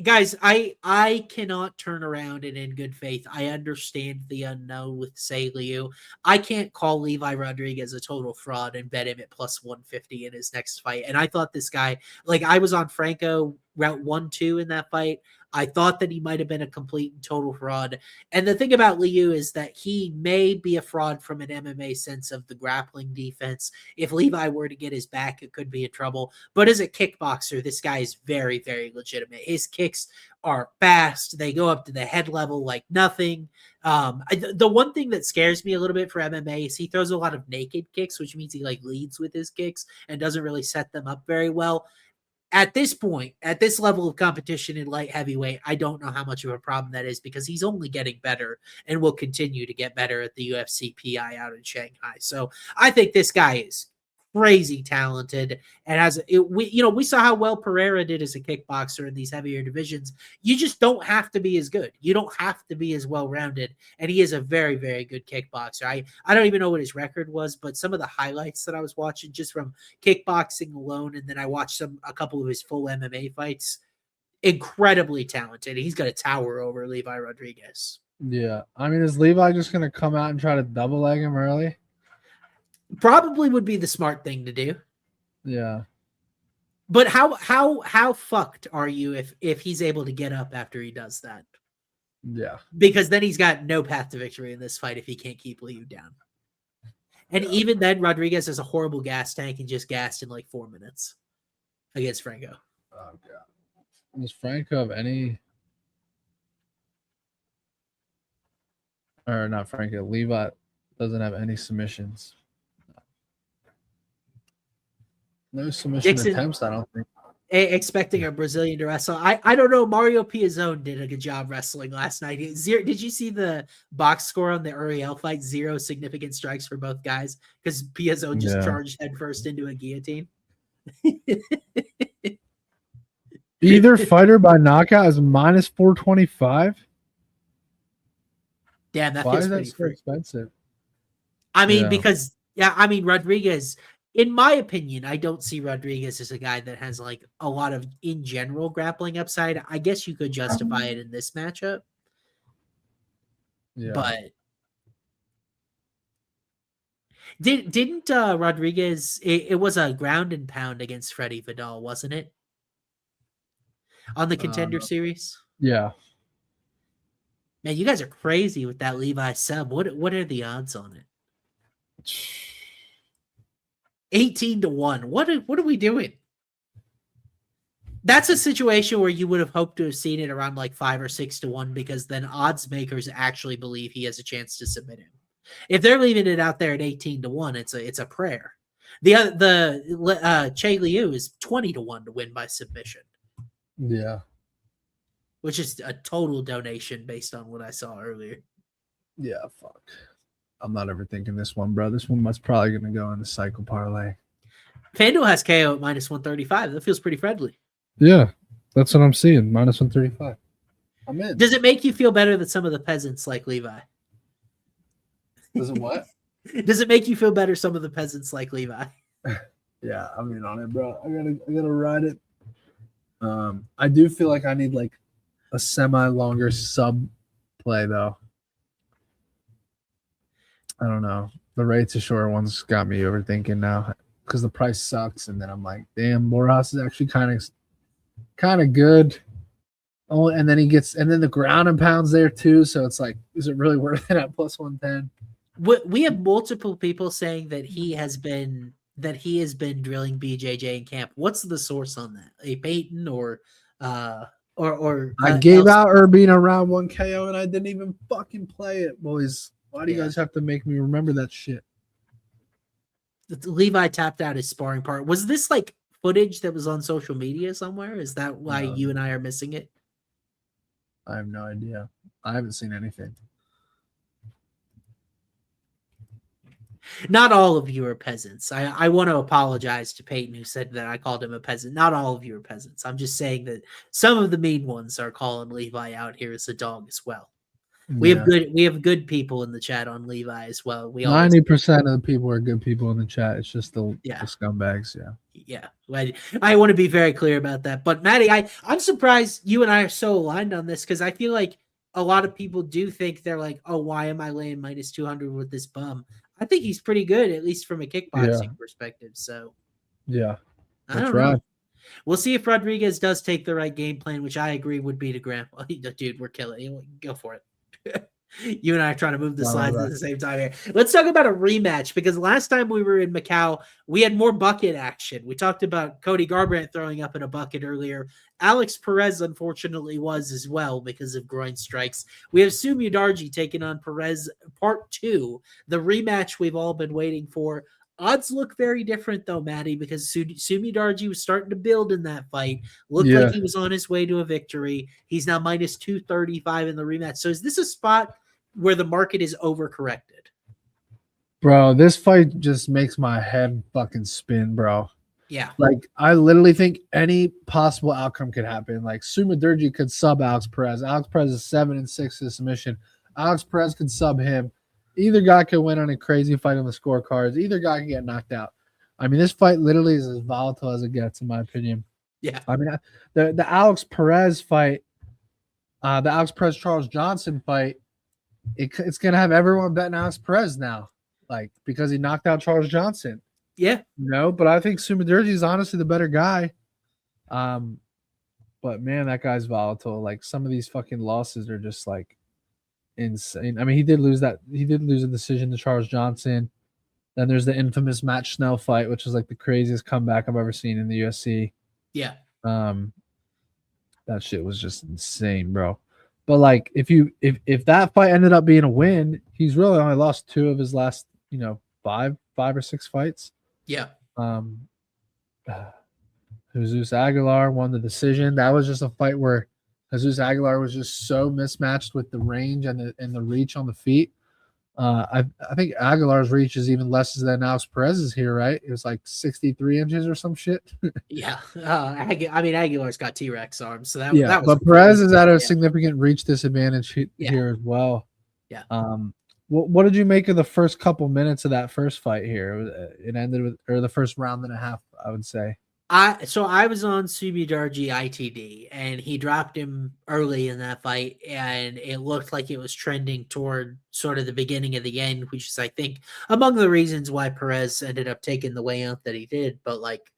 guys, I cannot turn around and in good faith. I understand the unknown with Say Liu. I can't call Levi Rodriguez a total fraud and bet him at plus 150 in his next fight. And I thought this guy, like I was on Franco route 1-2 in that fight. I thought that he might have been a complete and total fraud. And the thing about Liu is that he may be a fraud from an MMA sense of the grappling defense. If Levi were to get his back, it could be in trouble. But as a kickboxer, this guy is very, very legitimate. His kicks are fast. They go up to the head level like nothing. The one thing that scares me a little bit for MMA is he throws a lot of naked kicks, which means he like leads with his kicks and doesn't really set them up very well. At this point, at this level of competition in light heavyweight, I don't know how much of a problem that is because he's only getting better and will continue to get better at the UFC PI out in Shanghai. So I think this guy is crazy talented and we saw how well Pereira did as a kickboxer in these heavier divisions. You just don't have to be as good. You don't have to be as well-rounded. And he is a very, very good kickboxer. I don't even know what his record was, but some of the highlights that I was watching just from kickboxing alone, and then I watched a couple of his full MMA fights, incredibly talented. He's got to tower over Levi Rodriguez. Yeah. I mean, is Levi just going to come out and try to double leg him early? Probably would be the smart thing to do. Yeah. But how fucked are you if he's able to get up after he does that? Yeah. Because then he's got no path to victory in this fight if he can't keep Liu down. And even then, Rodriguez has a horrible gas tank and just gassed in like 4 minutes against Franco. Oh, God. Does Franco have any... Or not Franco. Levi doesn't have any submissions. No submission attempts, I don't think. Expecting a Brazilian to wrestle. I don't know. Mario Piazzone did a good job wrestling last night. Did you see the box score on the Uriel fight? 0 significant strikes for both guys because Piazzone just charged headfirst into a guillotine. Either fighter by knockout is minus 425. Damn, that Why feels is that pretty so expensive? I mean, because Rodriguez, in my opinion, I don't see Rodriguez as a guy that has like a lot of in general grappling upside. I guess you could justify it in this matchup. Yeah. But didn't Rodriguez, it was a ground and pound against Freddie Vidal, wasn't it? On the Contender Series? Yeah. Man, you guys are crazy with that Levi sub. What are the odds on it? 18-1. What are we doing? That's a situation where you would have hoped to have seen it around like 5 or 6-1 because then odds makers actually believe he has a chance to submit him. If they're leaving it out there at 18-1, it's a prayer. The Che Liu is 20-1 to win by submission. Yeah. Which is a total donation based on what I saw earlier. Yeah, fuck. I'm not overthinking this one, bro. This one was probably going to go in the cycle parlay. FanDuel has KO at minus 135. That feels pretty friendly. Yeah, that's what I'm seeing. Minus 135. I'm in. Does it make you feel better that some of the peasants like Levi? Does it what? Does it make you feel better some of the peasants like Levi? Yeah, I'm in on it, bro. I gotta ride it. I do feel like I need like a semi-longer sub play though. I don't know. The rates of short ones got me overthinking now because the price sucks, and then I'm like, damn, Borjas is actually kind of good. Oh, and then the ground and pounds there too. So it's like, is it really worth it at plus 110? We have multiple people saying that he has been drilling BJJ in camp. What's the source on that? A Peyton or I gave out Urbina round 1 KO and I didn't even fucking play it, boys. Why do you guys have to make me remember that shit? Levi tapped out his sparring part. Was this like footage that was on social media somewhere? Is that why you and I are missing it? I have no idea. I haven't seen anything. Not all of you are peasants. I want to apologize to Peyton, who said that I called him a peasant. Not all of you are peasants. I'm just saying that some of the mean ones are calling Levi out here as a dog as well. We have good people in the chat on Levi as well. 90% of the people are good people in the chat. It's just the scumbags. Yeah. I want to be very clear about that. But Matty, I'm surprised you and I are so aligned on this, because I feel like a lot of people do think they're like, oh, why am I laying minus 200 with this bum? I think he's pretty good, at least from a kickboxing perspective. So yeah, that's right. We'll see if Rodriguez does take the right game plan, which I agree would be to grandpa. Dude, we're killing it. Go for it. You and I are trying to move the slides at the same time here. Let's talk about a rematch, because last time we were in Macau, we had more bucket action. We talked about Cody Garbrandt throwing up in a bucket earlier. Alex Perez, unfortunately, was as well because of groin strikes. We have Sue Mudarji taking on Perez, part 2, the rematch we've all been waiting for. Odds look very different, though, Matty, because Sue Mudarji was starting to build in that fight. Looked like he was on his way to a victory. He's now minus 235 in the rematch. So is this a spot where the market is overcorrected? Bro, this fight just makes my head fucking spin, bro. Yeah. Like, I literally think any possible outcome could happen. Like, Sue Mudarji could sub Alex Perez. Alex Perez is 7-6 to submission. Alex Perez could sub him. Either guy could win on a crazy fight on the scorecards. Either guy can get knocked out. I mean, this fight literally is as volatile as it gets, in my opinion. Yeah. I mean, the Alex Perez fight, the Alex Perez Charles Johnson fight, it's gonna have everyone betting Alex Perez now, like, because he knocked out Charles Johnson. Yeah. But I think Sue Mudarji is honestly the better guy. But man, that guy's volatile. Like, some of these fucking losses are just like insane. I mean, he did lose a decision to Charles Johnson. Then there's the infamous Matt Schnell fight, which is like the craziest comeback I've ever seen in the UFC. Yeah. That shit was just insane, bro. But like, if that fight ended up being a win, he's really only lost 2 of his last, 5 or 6 fights. Yeah. Jesus Aguilar won the decision. That was just a fight where Jesus Aguilar was just so mismatched with the range and the reach on the feet. I think Aguilar's reach is even less than Alex Perez's here, right? It was like 63 inches or some shit. Yeah. I mean, Aguilar's got T-Rex arms, so that was. But Perez is at a significant reach disadvantage here as well. Yeah. What did you make of the first couple minutes of that first fight here? It ended with, or the first round and a half, I would say. So I was on Sue Mudarji ITD, and he dropped him early in that fight, and it looked like it was trending toward sort of the beginning of the end, which is, I think, among the reasons why Perez ended up taking the way out that he did. But like,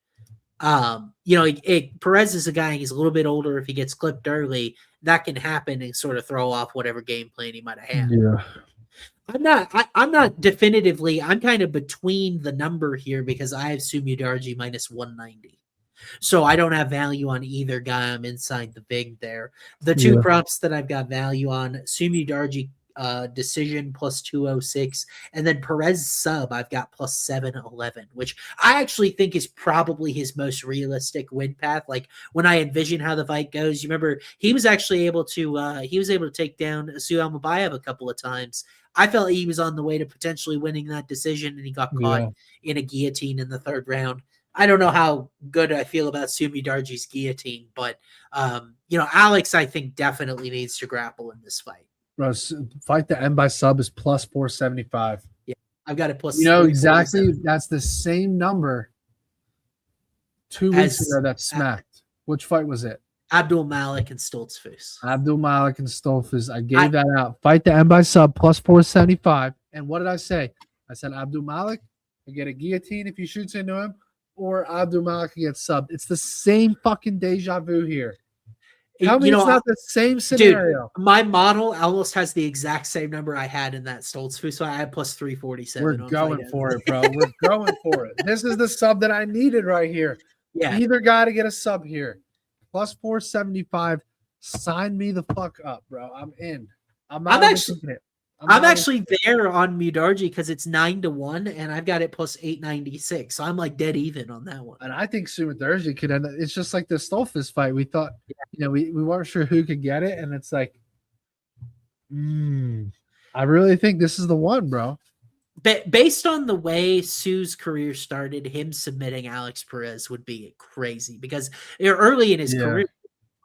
Perez is a guy, he's a little bit older. If he gets clipped early, that can happen and sort of throw off whatever game plan he might have had. Yeah. I'm not definitively. I'm kind of between the number here because I have Sue Mudarji minus 190. So I don't have value on either guy. I'm inside the big there. The 2 props that I've got value on, Sue Mudarji decision plus 206, and then Perez sub I've got plus 711, which I actually think is probably his most realistic win path. Like, when I envision how the fight goes, you remember he was actually able to take down Asu Almabayev a couple of times. I felt he was on the way to potentially winning that decision, and he got caught in a guillotine in the 3rd round. I don't know how good I feel about Sue Mudarji's guillotine, but Alex, I think, definitely needs to grapple in this fight. Bro, fight to end by sub is plus 475. Yeah, I've got it plus. Exactly. That's the same number 2 weeks ago that smacked. Which fight was it? Abdul Malik and Stoltzfus. Abdul Malik and Stoltzfus. I gave that out. Fight to end by sub plus 475. And what did I say? I said Abdul Malik can get a guillotine if he shoots into him, or Abdul Malik can get subbed. It's the same fucking deja vu here. Tell me it's not the same scenario. Dude, my model almost has the exact same number I had in that Stoltzfus, so I had plus 347. We're going for it, bro. We're going for it. This is the sub that I needed right here. Yeah. Either got to get a sub here. Plus 475. Sign me the fuck up, bro. I'm in. I'm actually there on Mudarji because it's 9-1, and I've got it plus 896. So I'm like dead even on that one. And I think Sue Mudarji could end up. It's just like the Stoltzfus fight. We thought, we weren't sure who could get it, and it's like, I really think this is the one, bro. Based on the way Sue's career started, him submitting Alex Perez would be crazy because early in his career,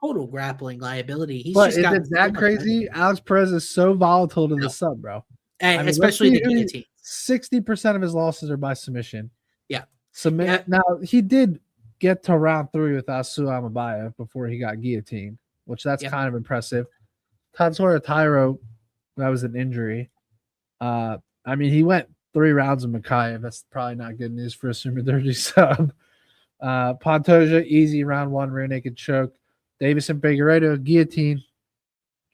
total grappling liability. He's but just if got it's that crazy, Alex Perez is so volatile to the sub, bro. Especially the guillotine. 60% of his losses are by submission. Yeah. Now, he did get to round 3 without Swaim Abayev before he got guillotined, which that's kind of impressive. Tatsuro Tairo, that was an injury. He went 3 rounds of Mikhaev. That's probably not good news for a Sumaderji sub. Pantoja, easy round 1, rear naked choke. Davis and Figueiredo,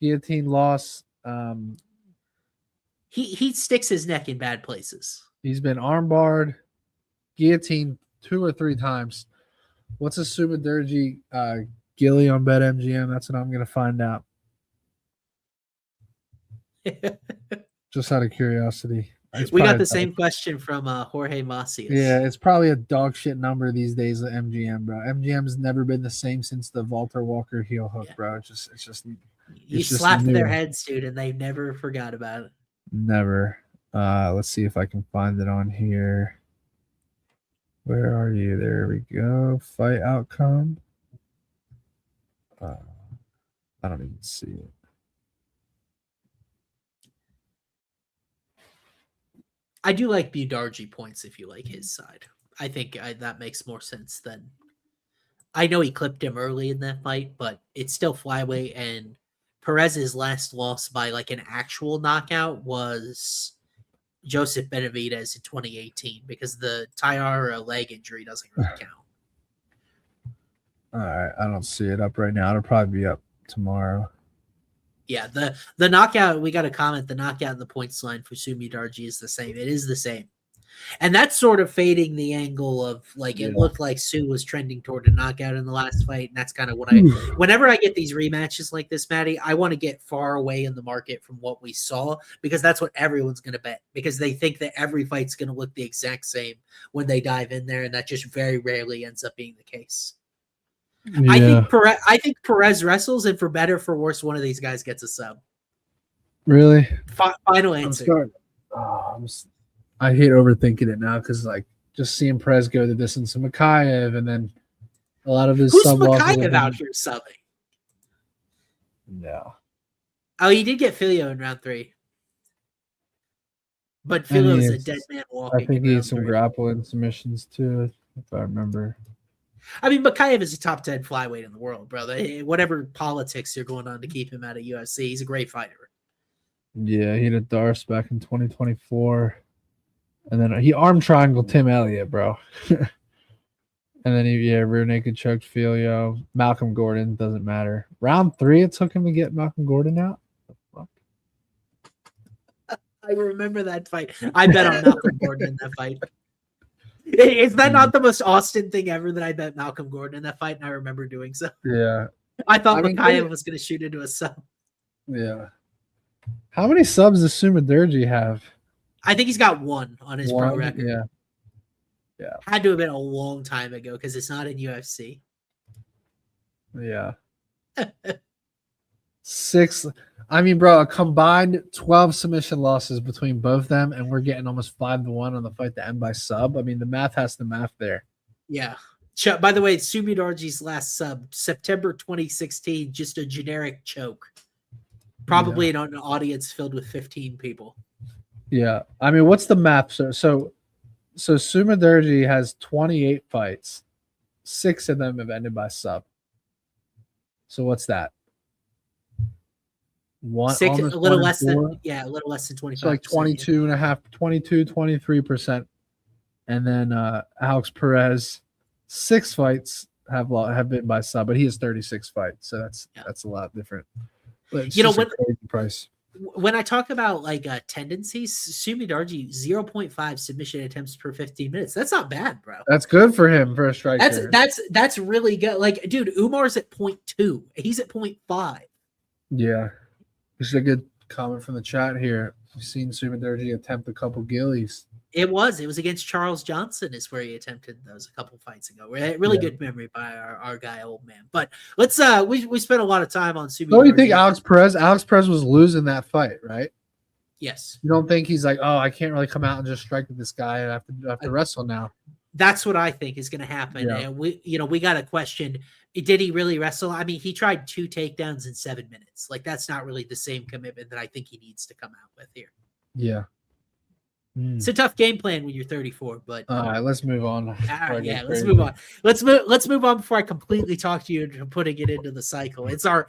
guillotine loss. He sticks his neck in bad places. He's been armbarred, guillotine 2 or 3 times. What's a Sumaderji Gilly on BetMGM? That's what I'm going to find out. Just out of curiosity. We got the same question from Jorge Macias. Yeah, it's probably a dog shit number these days at MGM, bro. MGM's never been the same since the Walter Walker heel hook, bro. It's just you slapped their heads, dude, and they never forgot about it. Never. Let's see if I can find it on here. Where are you? There we go. Fight outcome. I don't even see it. I do like Budarji points if you like his side. I think that makes more sense than. I know he clipped him early in that fight, but it's still flyweight, and Perez's last loss by like an actual knockout was Joseph Benavidez in 2018 because the Taira leg injury doesn't really count. All right, I don't see it up right now. It'll probably be up tomorrow. Yeah, the knockout, we got a comment, the knockout in the points line for Sumidarji is the same. It is the same. And that's sort of fading the angle of like it looked like Sue was trending toward a knockout in the last fight. And that's kind of what whenever I get these rematches like this, Matty, I want to get far away in the market from what we saw because that's what everyone's going to bet because they think that every fight's going to look the exact same when they dive in there. And that just very rarely ends up being the case. Yeah. I think Perez wrestles, and for better or for worse, one of these guys gets a sub. Really? Final answer. I hate overthinking it now because like just seeing Perez go the distance of Mikhaev, and then a lot of his sub losses. Who's Mikhaev out here subbing? Yeah. Oh, he did get Filio in round 3, but Filio's a dead man walking. I think he had some grappling submissions too, if I remember. I mean, Mikhaev is a top 10 flyweight in the world, brother. Whatever politics you're going on to keep him out of UFC, he's a great fighter. Yeah, he did Darce back in 2024. And then he arm triangled Tim Elliott, bro. And then he rear naked choked Filio. Malcolm Gordon, doesn't matter. Round 3, it took him to get Malcolm Gordon out. What the fuck? I remember that fight. I bet on Malcolm Gordon in that fight. Is that not the most Austin thing ever that I bet Malcolm Gordon in that fight? And I remember doing so. Yeah. I thought Mikhaev was going to shoot into a sub. Yeah. How many subs does Sumaderji have? I think he's got 1 on his pro record. Yeah. Yeah. Had to have been a long time ago because it's not in UFC. Yeah. 6. I mean, bro, a combined 12 submission losses between both of them, and we're getting almost 5-1 on the fight to end by sub. I mean, the math has to math there. Yeah. By the way, Sumidarji's last sub, September 2016, just a generic choke. Probably in an audience filled with 15 people. Yeah. I mean, what's the map, sir? So Sumaderji has 28 fights. 6 of them have ended by sub. So what's that? 6, a little less than 25%. So like 23%. And then Alex Perez, 6 fights have been by sub, but he has 36 fights, so that's a lot different. But it's when crazy price. When I talk about like tendencies, Sumidarji 0.5 submission attempts per 15 minutes. That's not bad, bro. That's good for him for a striker. That's really good. Like, dude, Umar's at 0.2. He's at 0.5. Yeah. This is a good comment from the chat here. You've seen Sumaderji attempt a couple gillies. It was against Charles Johnson is where he attempted those a couple fights ago. Really good memory by our guy, old man. But let's we spent a lot of time on Sumidarji. What do you think, Alex Perez? Alex Perez was losing that fight, right? Yes. You don't think he's like, oh, I can't really come out and just strike with this guy. I have to wrestle now. That's what I think is going to happen. Yeah. And we got a question. Did he really wrestle? I mean, he tried 2 takedowns in 7 minutes. Like, that's not really the same commitment that I think he needs to come out with here. Yeah. It's a tough game plan when you're 34, but all right, let's move on. All right, yeah, let's move on. Let's move on before I completely talk to you into putting it into the cycle. It's our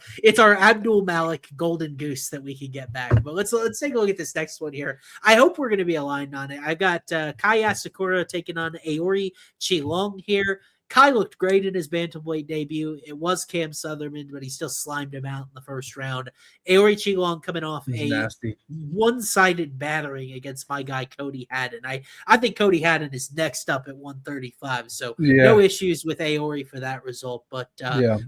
Abdul Malik golden goose that we can get back. But let's take a look at this next one here. I hope we're going to be aligned on it. I've got Kai Asakura taking on Aori Qilong here. Kai looked great in his bantamweight debut. It was Cam Sutherland, but he still slimed him out in the first round. Aori Qilong coming off nasty one-sided battering against my guy Cody Haddon. I think Cody Haddon is next up at 135, so no issues with Aori for that result. But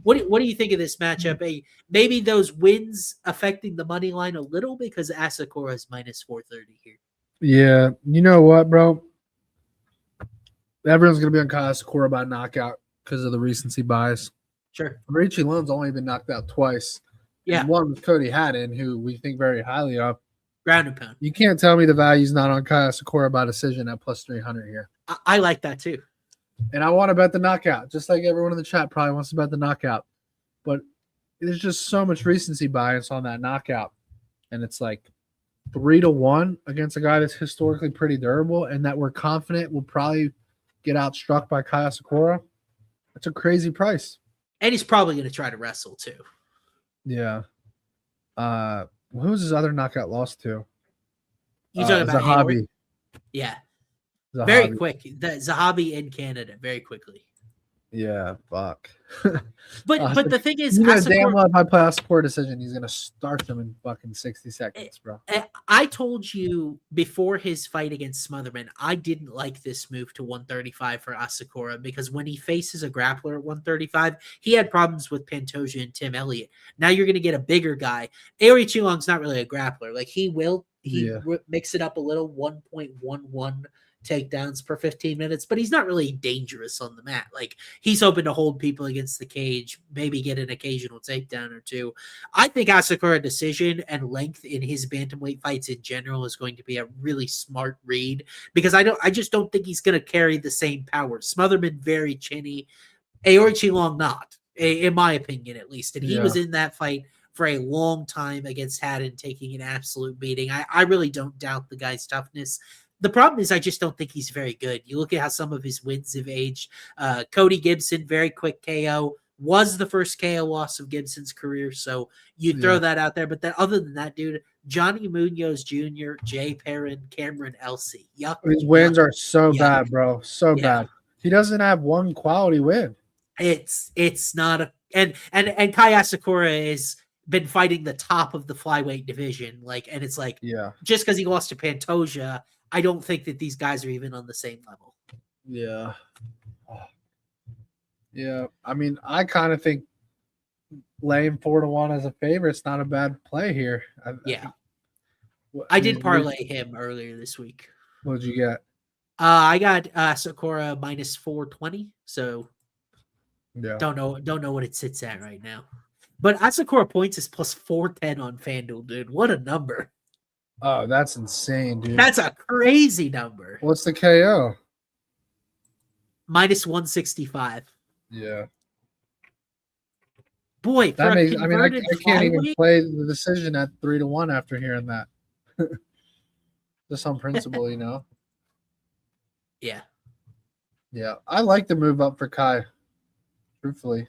what do you think of this matchup? Maybe those wins affecting the money line a little because Asakura is minus 430 here. Yeah, you know what, bro? Everyone's going to be on Kai Asakura by knockout because of the recency bias. Sure. Richie Lone's only been knocked out twice. Yeah. And one with Cody Haddon, who we think very highly of. Ground and pound. You can't tell me the value's not on Kai Asakura by decision at plus 300 here. I like that too. And I want to bet the knockout, just like everyone in the chat probably wants to bet the knockout. But there's just so much recency bias on that knockout. And it's like 3-1 against a guy that's historically pretty durable and that we're confident will probably get outstruck by Kai Asakura. That's a crazy price. And he's probably going to try to wrestle too. Yeah. Who was his other knockout loss to? You talking about Zahabi? Yeah. Zahabi. Very quick. The Zahabi in Canada very quickly. Yeah, fuck. But the thing is, damn well if I play Asakura decision, he's gonna start them in fucking 60 seconds, bro. I told you before his fight against Smotherman, I didn't like this move to 135 for Asakura because when he faces a grappler at 135, he had problems with Pantoja and Tim Elliott. Now you're gonna get a bigger guy. Aori Qilong's not really a grappler. Like he mix it up a little, 1.11 takedowns per 15 minutes, but he's not really dangerous on the mat. Like he's hoping to hold people against the cage, maybe get an occasional takedown or two. I think Asakura decision and length in his bantamweight fights in general is going to be a really smart read because I just don't think he's going to carry the same power. Smotherman very chinny, Aori Qilong not, in my opinion at least. And he was in that fight for a long time against Haddon, taking an absolute beating. I really don't doubt the guy's toughness. The problem is I just don't think he's very good. You look at how some of his wins have aged. Cody Gibson, very quick KO, was the first KO loss of Gibson's career. So you throw that out there. But other than that, dude, Johnny Munoz Jr., Jay Perrin, Cameron Elsey. His wins are so bad, bro. So bad. He doesn't have one quality win. It's not a and Kai Asakura is been fighting the top of the flyweight division. And it's like just because he lost to Pantoja, I don't think that these guys are even on the same level. Yeah. Yeah. I mean, I kind of think laying 4-1 as a favorite is not a bad play here. I did parlay him earlier this week. What did you get? I got Sakura minus 420. So don't know what it sits at right now. But Asakura points is plus 410 on FanDuel, dude. What a number. Oh, that's insane, dude. That's a crazy number. What's the KO? Minus 165. Yeah. Boy, that makes, I mean, I can't even play the decision at 3-1 after hearing that. Just on principle, you know? Yeah. Yeah. I like the move up for Kai, truthfully.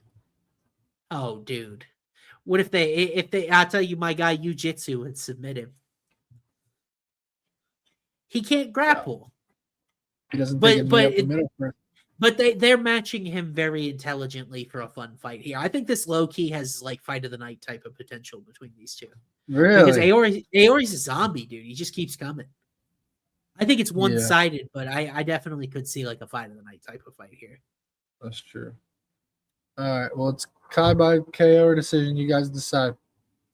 Oh, dude. What if they I'll tell you my guy Jiu-Jitsu would submit him. He can't grapple. He doesn't but they're matching him very intelligently for a fun fight here. I think this low key has like fight of the night type of potential between these two. Really? Because Aori's a zombie, dude. He just keeps coming. I think it's one-sided, but I definitely could see like a fight of the night type of fight here. That's true. All right. Well, it's Kai by KO or decision. You guys decide.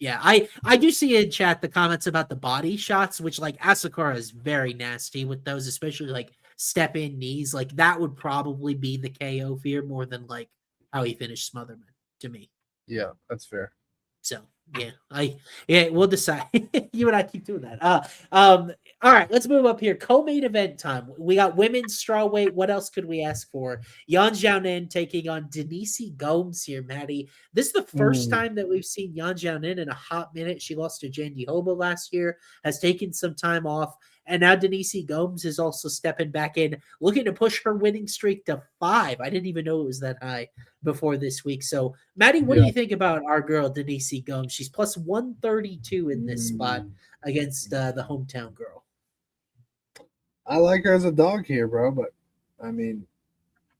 Yeah, I do see in chat the comments about the body shots, which like Asakura is very nasty with those, especially like step in knees. Like that would probably be the KO fear more than like how he finished Smotherman to me. Yeah, that's fair. So We'll decide. You and I keep doing that. All right, let's move up here. Co-main event time. We got women's strawweight. What else could we ask for? Yan Xiaonan taking on Denise Gomes here, Maddie. This is the first time that we've seen Yan Xiaonan in a hot minute. She lost to Jandy Hoba last year, has taken some time off. And now Denise Gomes is also stepping back in, looking to push her winning streak to 5. I didn't even know it was that high before this week. So, Maddie, what do you think about our girl, Denise Gomes? She's plus 132 in this spot against the hometown girl. I like her as a dog here, bro. But, I mean,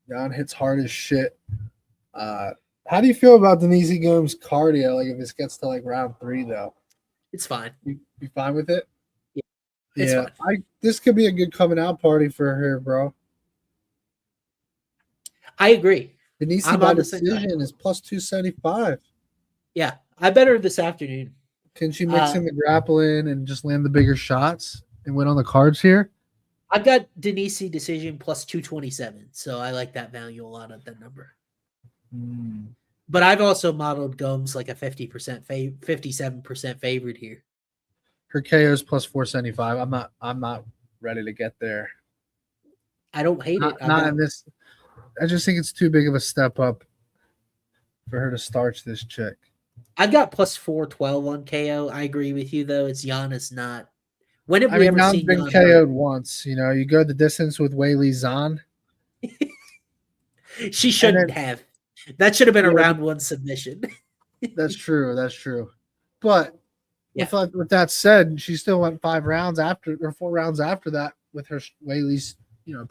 Jan hits hard as shit. How do you feel about Denise Gomes' cardio? Like, if this gets to, like, round 3, though? It's fine. You fine with it? Yeah, this could be a good coming out party for her, bro. I agree. Denise by decision is plus 275. Yeah, I bet her this afternoon. Can she mix in the grappling and just land the bigger shots and win on the cards here? I've got Denise decision plus 227, so I like that value a lot at that number. But I've also modeled Gomes like a 57% favorite here. Her KO is plus 475. I'm not ready to get there. I don't hate it. Not in this. I just think it's too big of a step up for her to starch this chick. I've got plus 412 on KO. I agree with you though. It's Giannis not. When have we ever Jan's seen been KO'd once? You know, you go the distance with Weili Zhang. She shouldn't have. That should have been a round 1 submission. That's true. But with that said, she still went 4 rounds after that with her Weili's,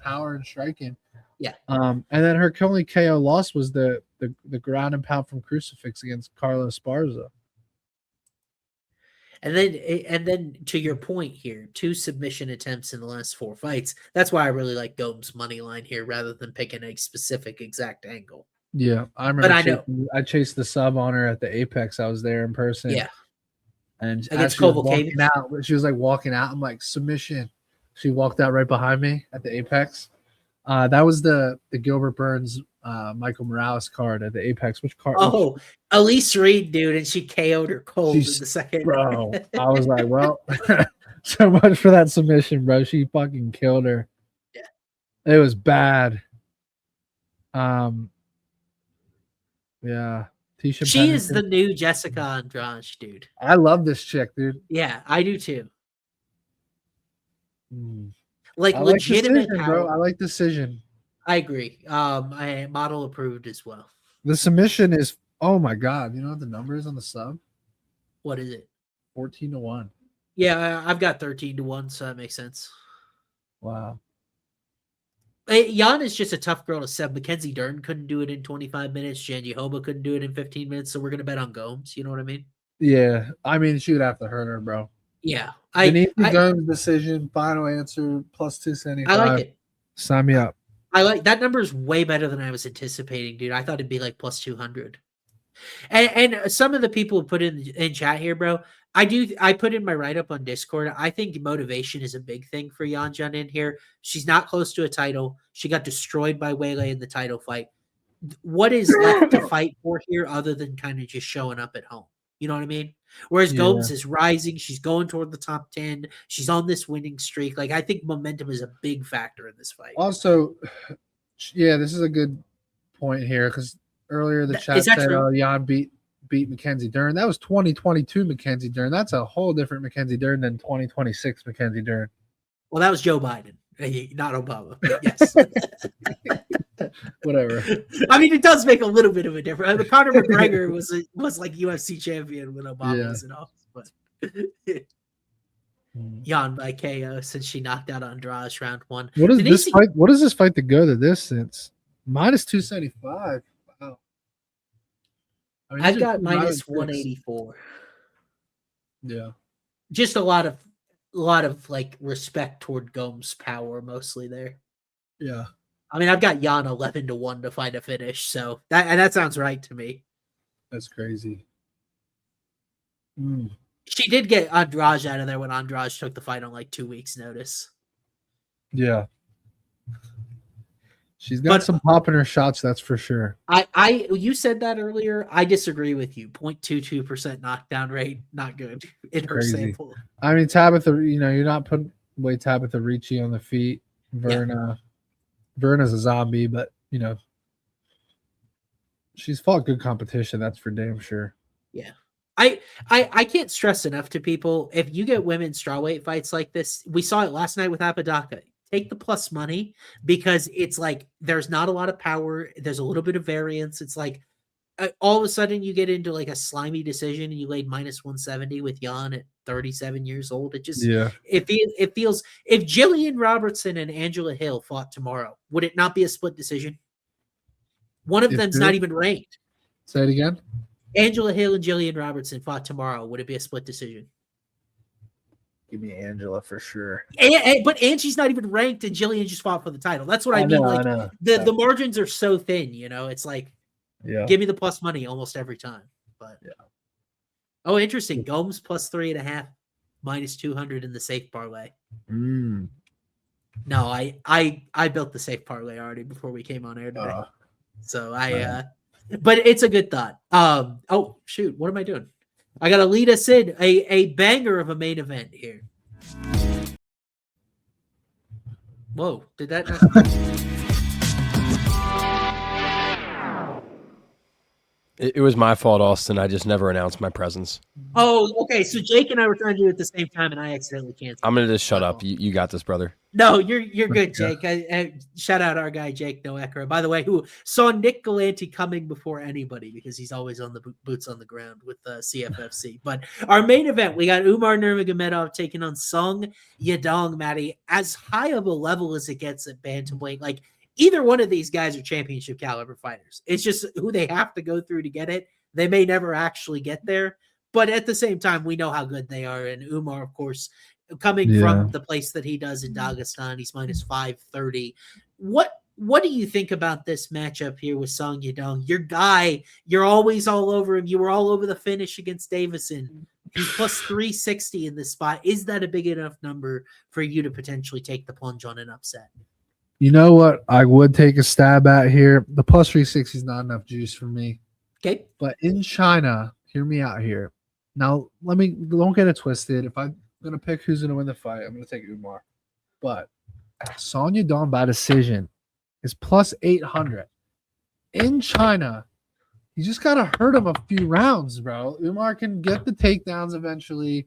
power and striking. Yeah. And then her only KO loss was the ground and pound from Crucifix against Carlos Esparza. And then to your point here, 2 submission attempts in the last 4 fights. That's why I really like Gomes' money line here rather than picking a specific exact angle. Yeah, I remember. I chased the sub on her at the Apex. I was there in person. Yeah. And as she was walking out, she was like walking out. I'm like, submission. She walked out right behind me at the Apex. That was the Gilbert Burns, Michael Morales card at the Apex. Which card? Oh, Elise Reed, dude, and she KO'd her cold in the second. Bro, I was like, well, so much for that submission, bro. She fucking killed her. Yeah. It was bad. Yeah. She is the new Jessica Andrade, dude. I love this chick, dude. Yeah, I do too. Like legitimate decision, bro. I like decision. I agree. I model approved as well. The submission is, oh my god, you know what the number is on the sub? What is it? 14-1. Yeah, I've got 13-1, so that makes sense. Wow. Jan is just a tough girl to sub. Mackenzie Dern couldn't do it in 25 minutes. Jandy Hoba couldn't do it in 15 minutes. So we're gonna bet on Gomes. You know what I mean? Yeah, I mean she would have to hurt her, bro. Yeah, Gomes decision, final answer plus 275. I like it. Sign me up. I like that number is way better than I was anticipating, dude. I thought it'd be like plus 200. And some of the people who put in chat here, bro. I put in my write-up on Discord. I think motivation is a big thing for Yan Xiaonan here. She's not close to a title. She got destroyed by Weili in the title fight. What is left to fight for here other than kind of just showing up at home? You know what I mean? Whereas Gomes is rising. She's going toward the top 10. She's on this winning streak. Like, I think momentum is a big factor in this fight. Also, yeah, this is a good point here because earlier the chat said Yan beat Mackenzie Dern. That was 2022 Mackenzie Dern. That's a whole different Mackenzie Dern than 2026 Mackenzie Dern. Well, that was Joe Biden, not Obama. Yes. Whatever. I mean, it does make a little bit of a difference. Conor McGregor was like UFC champion when Obama was in office, but Yan by KO since she knocked out Andrade round 1. What is this fight? What is this fight to go the distance? Minus 275. Wow. I mean, I've got minus 184. Yeah. Just a lot of like respect toward Gomes' power mostly there. Yeah. I mean, I've got Yan 11-1 to find a finish, so that sounds right to me. That's crazy. She did get Andrade out of there when Andrade took the fight on like 2 weeks' notice. Yeah. She's got some pop in her shots, that's for sure. You said that earlier. I disagree with you. 0.22% knockdown rate, not good in her sample. I mean, Tabitha, you're not putting away Tabitha Ricci on the feet. Verna's a zombie, but she's fought good competition. That's for damn sure. Yeah. I can't stress enough to people, if you get women's strawweight fights like this, we saw it last night with Apodaca. Take the plus money, because it's like there's not a lot of power. There's a little bit of variance. It's like all of a sudden you get into like a slimy decision and you laid minus 170 with Jan at 37 years old. It just, it feels, if Jillian Robertson and Angela Hill fought tomorrow, would it not be a split decision? One of them's not even ranked. Say it again. Angela Hill and Jillian Robertson fought tomorrow. Would it be a split decision? Give me Angela for sure. But Angie's not even ranked, and Jillian just fought for the title. That's what I mean. Like the margins are so thin, it's like, give me the plus money almost every time. But oh, interesting. Gomes plus 3.5, minus 200 in the safe parlay. No, I built the safe parlay already before we came on air today. So but it's a good thought. Oh shoot, what am I doing? I gotta lead us in a banger of a main event here. Whoa, did that not... It was my fault, Austin. I just never announced my presence. Oh, okay. So Jake and I were trying to do it at the same time, and I accidentally canceled. I'm gonna just shut up. You got this, brother. No, you're good, Jake. Shout out our guy Jake Noekra, by the way, who saw Nick Galanti coming before anybody, because he's always on the boots on the ground with CFFC. But our main event, we got Umar Nurmagomedov taking on Song Yadong, Matty. As high of a level as it gets at bantamweight, like, either one of these guys are championship caliber fighters. It's just who they have to go through to get it. They may never actually get there, but at the same time, we know how good they are. And Umar, of course, coming from the place that he does in Dagestan, he's minus 530. What do you think about this matchup here with Song Yadong? Your guy, you're always all over him. You were all over the finish against Davison. He's plus 360 in this spot. Is that a big enough number for you to potentially take the plunge on an upset? You know what I would take a stab at here? The plus 360 is not enough juice for me. Okay. But in China, hear me out here. Now, don't get it twisted. If I'm going to pick who's going to win the fight, I'm going to take Umar. But Song Yadong by decision is plus 800. In China, you just got to hurt him a few rounds, bro. Umar can get the takedowns eventually.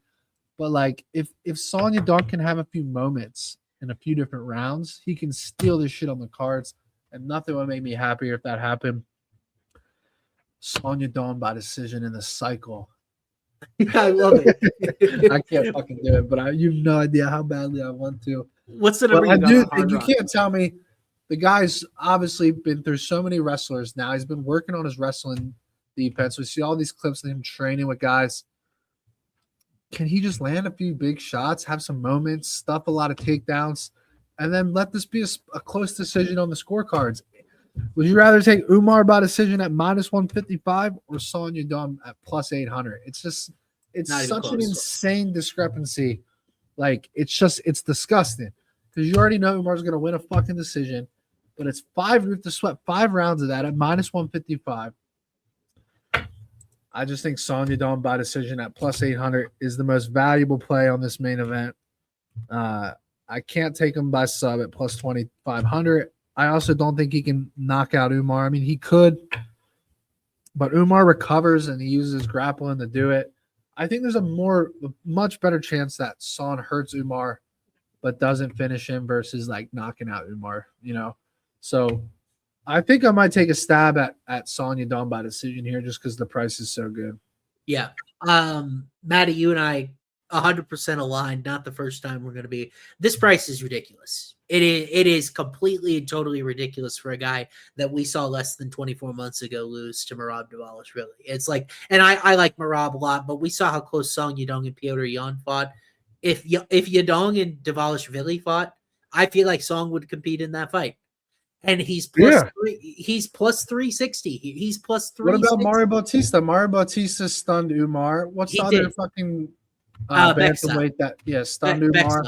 But, like, if Song Yadong can have a few moments in a few different rounds, he can steal this shit on the cards, and nothing would make me happier if that happened. Song Yadong by decision in the cycle. I love it. I can't fucking do it, but you have no idea how badly I want to. What's the number? You can't tell me. The guy's obviously been through so many wrestlers now. He's been working on his wrestling defense. We see all these clips of him training with guys. Can he just land a few big shots, have some moments, stuff a lot of takedowns, and then let this be a close decision on the scorecards? Would you rather take Umar by decision at minus 155 or Song Yadong at plus 800? It's such an insane discrepancy. Like, it's disgusting, because you already know Umar's going to win a fucking decision, but you have to sweat 5 rounds of that at minus 155. I just think Song Yadong by decision at plus 800 is the most valuable play on this main event. I can't take him by sub at plus 2,500. I also don't think he can knock out Umar. I mean, he could, but Umar recovers and he uses his grappling to do it. I think there's a much better chance that Song hurts Umar but doesn't finish him versus like knocking out Umar, So I think I might take a stab at Song Yadong by decision here just because the price is so good. Yeah. Matty, you and I 100% aligned. Not the first time we're going to be. This price is ridiculous. It is completely and totally ridiculous for a guy that we saw less than 24 months ago lose to Merab Dvalishvili. Really. It's like, and I like Merab a lot, but we saw how close Song Yadong and Piotr Yan fought. If Yadong and Dvalishvili fought, I feel like Song would compete in that fight. And he's plus 360. He's plus 360. What about Mario Bautista? Mario Bautista stunned Umar. What's the other fucking bantamweight that stunned Umar?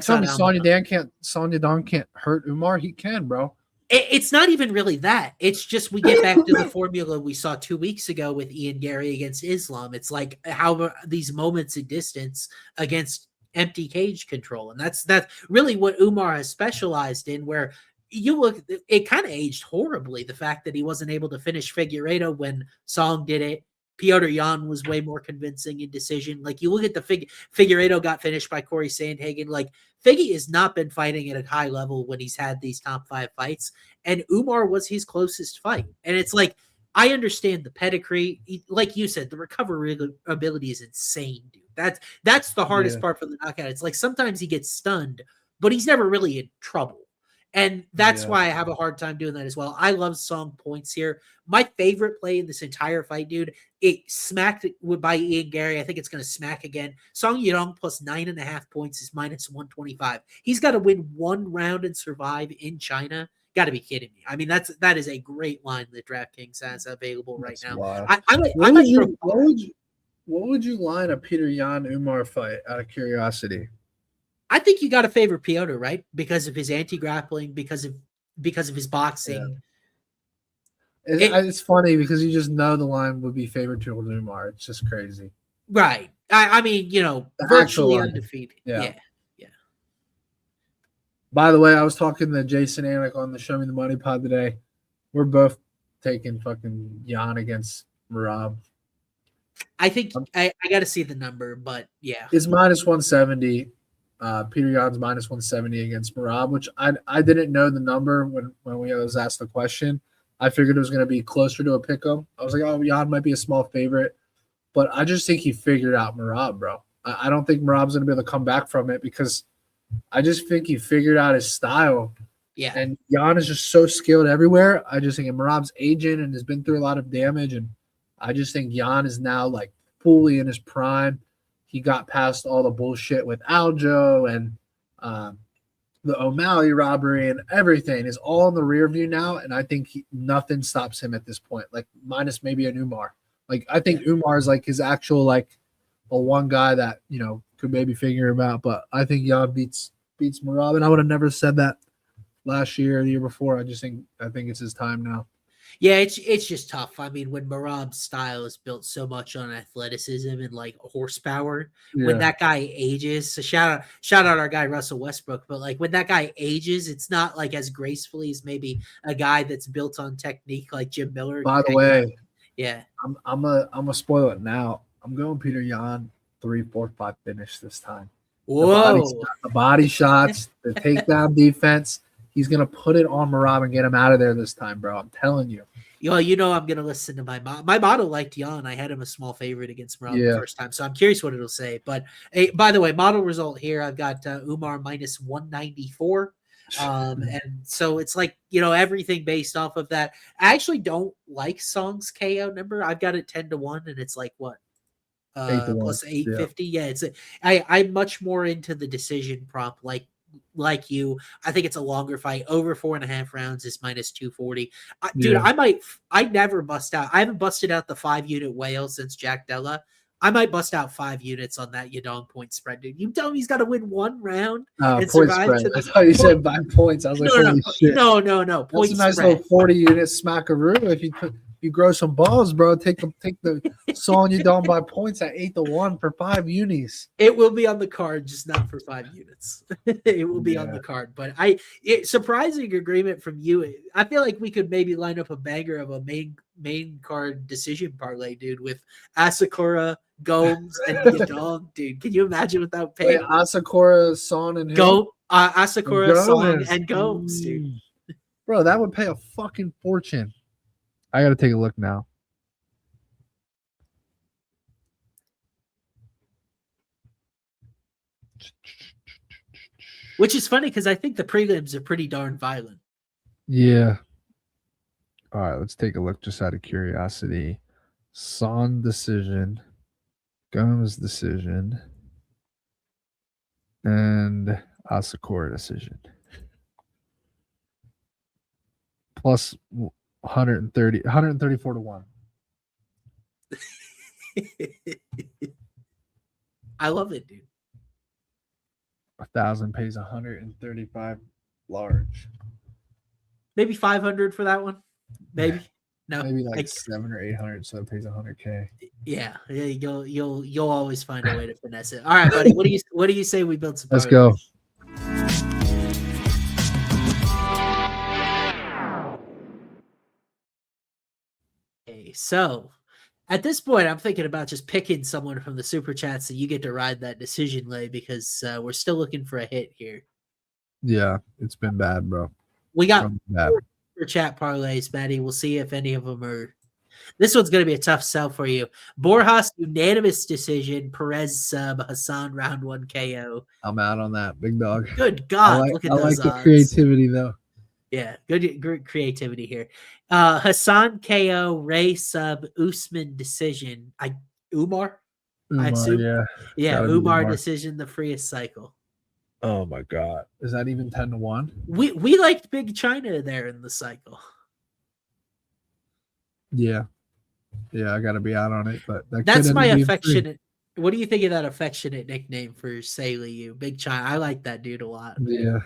Tell me Song Yadong can't hurt Umar. He can, bro. It's not even really that. It's just we get back to the formula we saw 2 weeks ago with Ian Gary against Islam. It's like how these moments of distance against empty cage control. And that's really what Umar has specialized in, where you look, it kind of aged horribly. The fact that he wasn't able to finish Figueiredo when Song did it. Piotr Jan was way more convincing in decision. Like you look at the Figueiredo got finished by Corey Sandhagen. Like Figgy has not been fighting at a high level when he's had these top 5 fights, and Umar was his closest fight. And it's like, I understand the pedigree. Like you said, the recovery ability is insane, dude. That's the hardest part for the knockout. It's like sometimes he gets stunned, but he's never really in trouble. And that's why I have a hard time doing that as well. I love Song points here. My favorite play in this entire fight, dude, it smacked by Ian Gary. I think it's going to smack again. Song Yadong plus 9.5 points is minus 125. He's got to win 1 round and survive in China. Got to be kidding me. I mean, that is a great line that DraftKings has available right now. What would you line a Peter Yan Umar fight out of curiosity? I think you got to favor Piotr, right? Because of his anti-grappling, because of his boxing. Yeah. It's funny because you just know the line would be favored to Umar. It's just crazy. Right. I mean, virtually undefeated. Yeah. By the way, I was talking to Jason Anik on the Show Me the Money pod today. We're both taking fucking Yan against Merab. I think I got to see the number, but yeah. It's minus 170. Peter Yan's minus 170 against Merab, which I didn't know the number when we was asked the question. I figured it was going to be closer to a pick'em. I was like, oh, Yan might be a small favorite, but I just think he figured out Merab, bro. I don't think Merab's going to be able to come back from it because I just think he figured out his style. Yeah. And Yan is just so skilled everywhere. I just think Merab's aging and has been through a lot of damage, and I just think Yan is now like fully in his prime. He got past all the bullshit with Aljo and the O'Malley robbery, and everything is all in the rear view now. And I think nothing stops him at this point, like minus maybe an Umar. Like I think Umar is like his actual like a one guy that could maybe figure him out. But I think Yan beats Merab, and I would have never said that last year or the year before. I think it's his time now. Yeah, it's just tough. I mean, when Merab's style is built so much on athleticism and like horsepower, when that guy ages, so shout out our guy Russell Westbrook, but like when that guy ages, it's not like as gracefully as maybe a guy that's built on technique like Jim Miller. By the way, yeah, I'm a spoil it now. I'm going Peter Yan 3-4-5 finish this time. Whoa, the body shots, the takedown defense. He's going to put it on Merab and get him out of there this time, bro. I'm telling you. I'm going to listen to my model liked Yan. I had him a small favorite against Merab the first time, so I'm curious what it'll say. But hey, by the way, model result here, I've got Umar minus 194. And so it's like, everything based off of that. I actually don't like Song's KO number. I've got it 10-1, and it's like what? Plus 850. Yeah, I'm much more into the decision prop, like you. I think it's a longer fight. Over 4.5 rounds is minus 240. Dude, I never bust out. I haven't busted out the 5-unit whale since Jack Della. I might bust out 5 units on that Yadong point spread, dude. You tell me he's got to win 1 round and survive. I thought you said 5 points. I was like, holy shit. No. That's a nice little 40-unit smackaroo. If you grow some balls, bro, take the Song Yadong by points at 8-1 for 5 unis. It will be on the card, just not for 5 units. It will be on the card. But surprising agreement from you. I feel like we could maybe line up a banger of a main card decision parlay, dude, with Asakura, Gomes, and Yadong, dude. Can you imagine without paying? Asakura, Son, and Asakura, Son, and Gomes, dude. Bro, that would pay a fucking fortune. I got to take a look now. Which is funny because I think the prelims are pretty darn violent. Yeah. All right, let's take a look just out of curiosity. Son decision, Gomes decision, and Asakura decision. Plus 134-1. I love it, dude. 1,000 pays 135 large. Maybe 500 for that one. Maybe. No. Maybe like 700 or 800, so it pays $100K. Yeah. You'll always find a way to finesse it. All right, buddy. What do you say we build some? Let's go. Okay, so at this point, I'm thinking about just picking someone from the super chats so you get to ride that decision lay because we're still looking for a hit here. Yeah, it's been bad, bro. We got super chat parlays, Matty. We'll see if any of them are. This one's going to be a tough sell for you. Borjas unanimous decision. Perez sub. Hassan round 1 KO. I'm out on that, big dog. Good God, look at those odds. I like the creativity though. Yeah, good creativity here. Hassan KO, Ray sub, Usman decision. Umar, I assume. Yeah, Umar decision, the freest cycle. Oh my God, is that even 10-1? We liked Big China there in the cycle. Yeah, I got to be out on it, but that's my affectionate. What do you think of that affectionate nickname for Say Liu? Big China. I like that dude a lot. Yeah.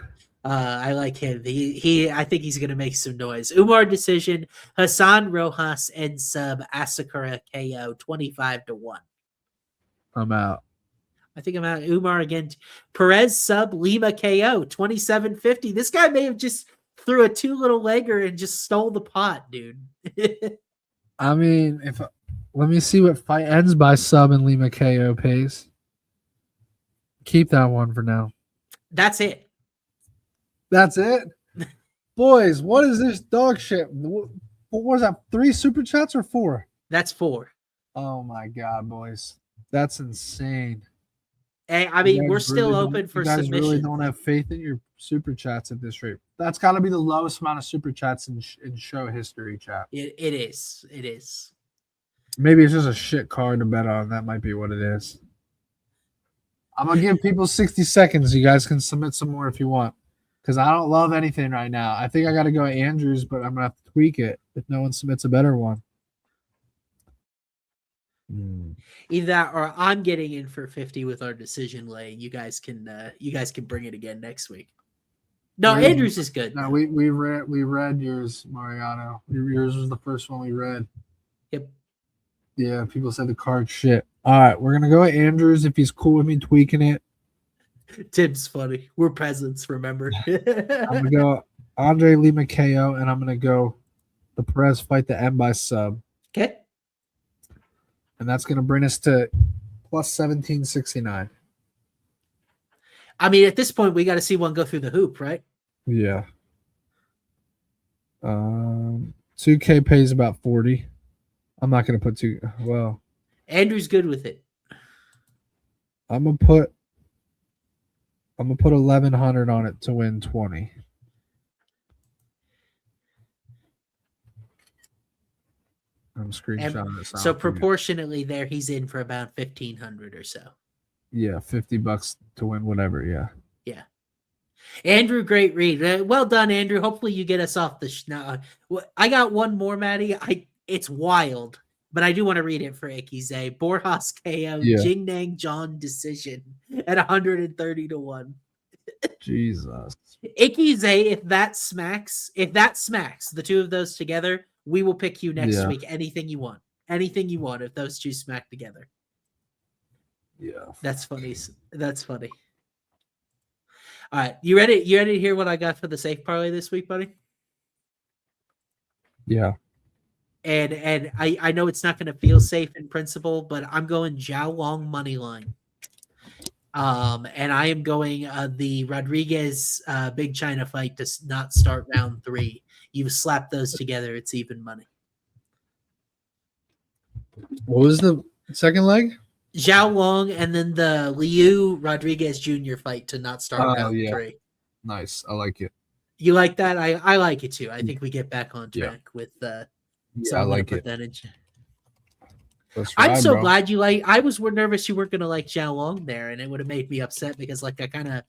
I like him. I think he's gonna make some noise. Umar decision, Hassan Rojas and sub Asakura KO 25-1. I'm out. I think I'm out. Umar again. Perez sub Lima KO 27-50. This guy may have just threw a 2 little legger and just stole the pot, dude. I mean, let me see what fight ends by sub and Lima KO pays. Keep that one for now. That's it. That's it? Boys, what is this dog shit? What was that? 3 super chats or 4? That's 4. Oh my God, boys. That's insane. Hey, I mean, we're still open for submissions. You guys really don't have faith in your super chats at this rate. That's got to be the lowest amount of super chats in show history, chat. It is. It is. Maybe it's just a shit card to bet on. That might be what it is. I'm going to give people 60 seconds. You guys can submit some more if you want. Because I don't love anything right now. I think I got to go Andrews, but I'm going to have to tweak it if no one submits a better one. Either that or I'm getting in for 50 with our decision lay. You guys can bring it again next week. No, Andrews is good. No, we read yours, Mariano. Yours was the first one we read. Yep. Yeah, people said the card shit. All right, we're going to go with Andrews if he's cool with me tweaking it. Tim's funny. We're peasants, remember? I'm going to go Andre Lima KO, and I'm going to go the Perez fight the end by sub. Okay. And that's going to bring us to plus 1769. I mean, at this point, we got to see one go through the hoop, right? Yeah. 2K pays about 40. I'm not going to put 2. Well, Andrew's good with it. I'm going to put 1,100 on it to win 20. I'm screenshotting this. So proportionately there, he's in for about 1,500 or so. Yeah, $50 to win whatever. Yeah. Yeah. Andrew, great read. Well done, Andrew. Hopefully you get us off the I got one more, Matty. It's wild, but I do want to read it for Icky Zay. Borjas KO, Jingnang John decision at 130-1. Jesus. Icky Zay, if that smacks, the two of those together, we will pick you next week. Anything you want. Anything you want if those two smack together. Yeah. That's funny. That's funny. All right. You ready? You ready to hear what I got for the safe parlay this week, buddy? Yeah. And I know it's not going to feel safe in principle, but I'm going Zhao Long money line. And I am going the Rodriguez Big China fight to not start round 3. You slap those together, it's even money. What was the second leg? Zhao Long and then the Liu Rodriguez Jr. fight to not start round 3. Nice. I like it. You like that? I like it too. I think we get back on track with I like it. I'm so glad you like. I was nervous you weren't going to like Zhao Long there, and it would have made me upset because like I kind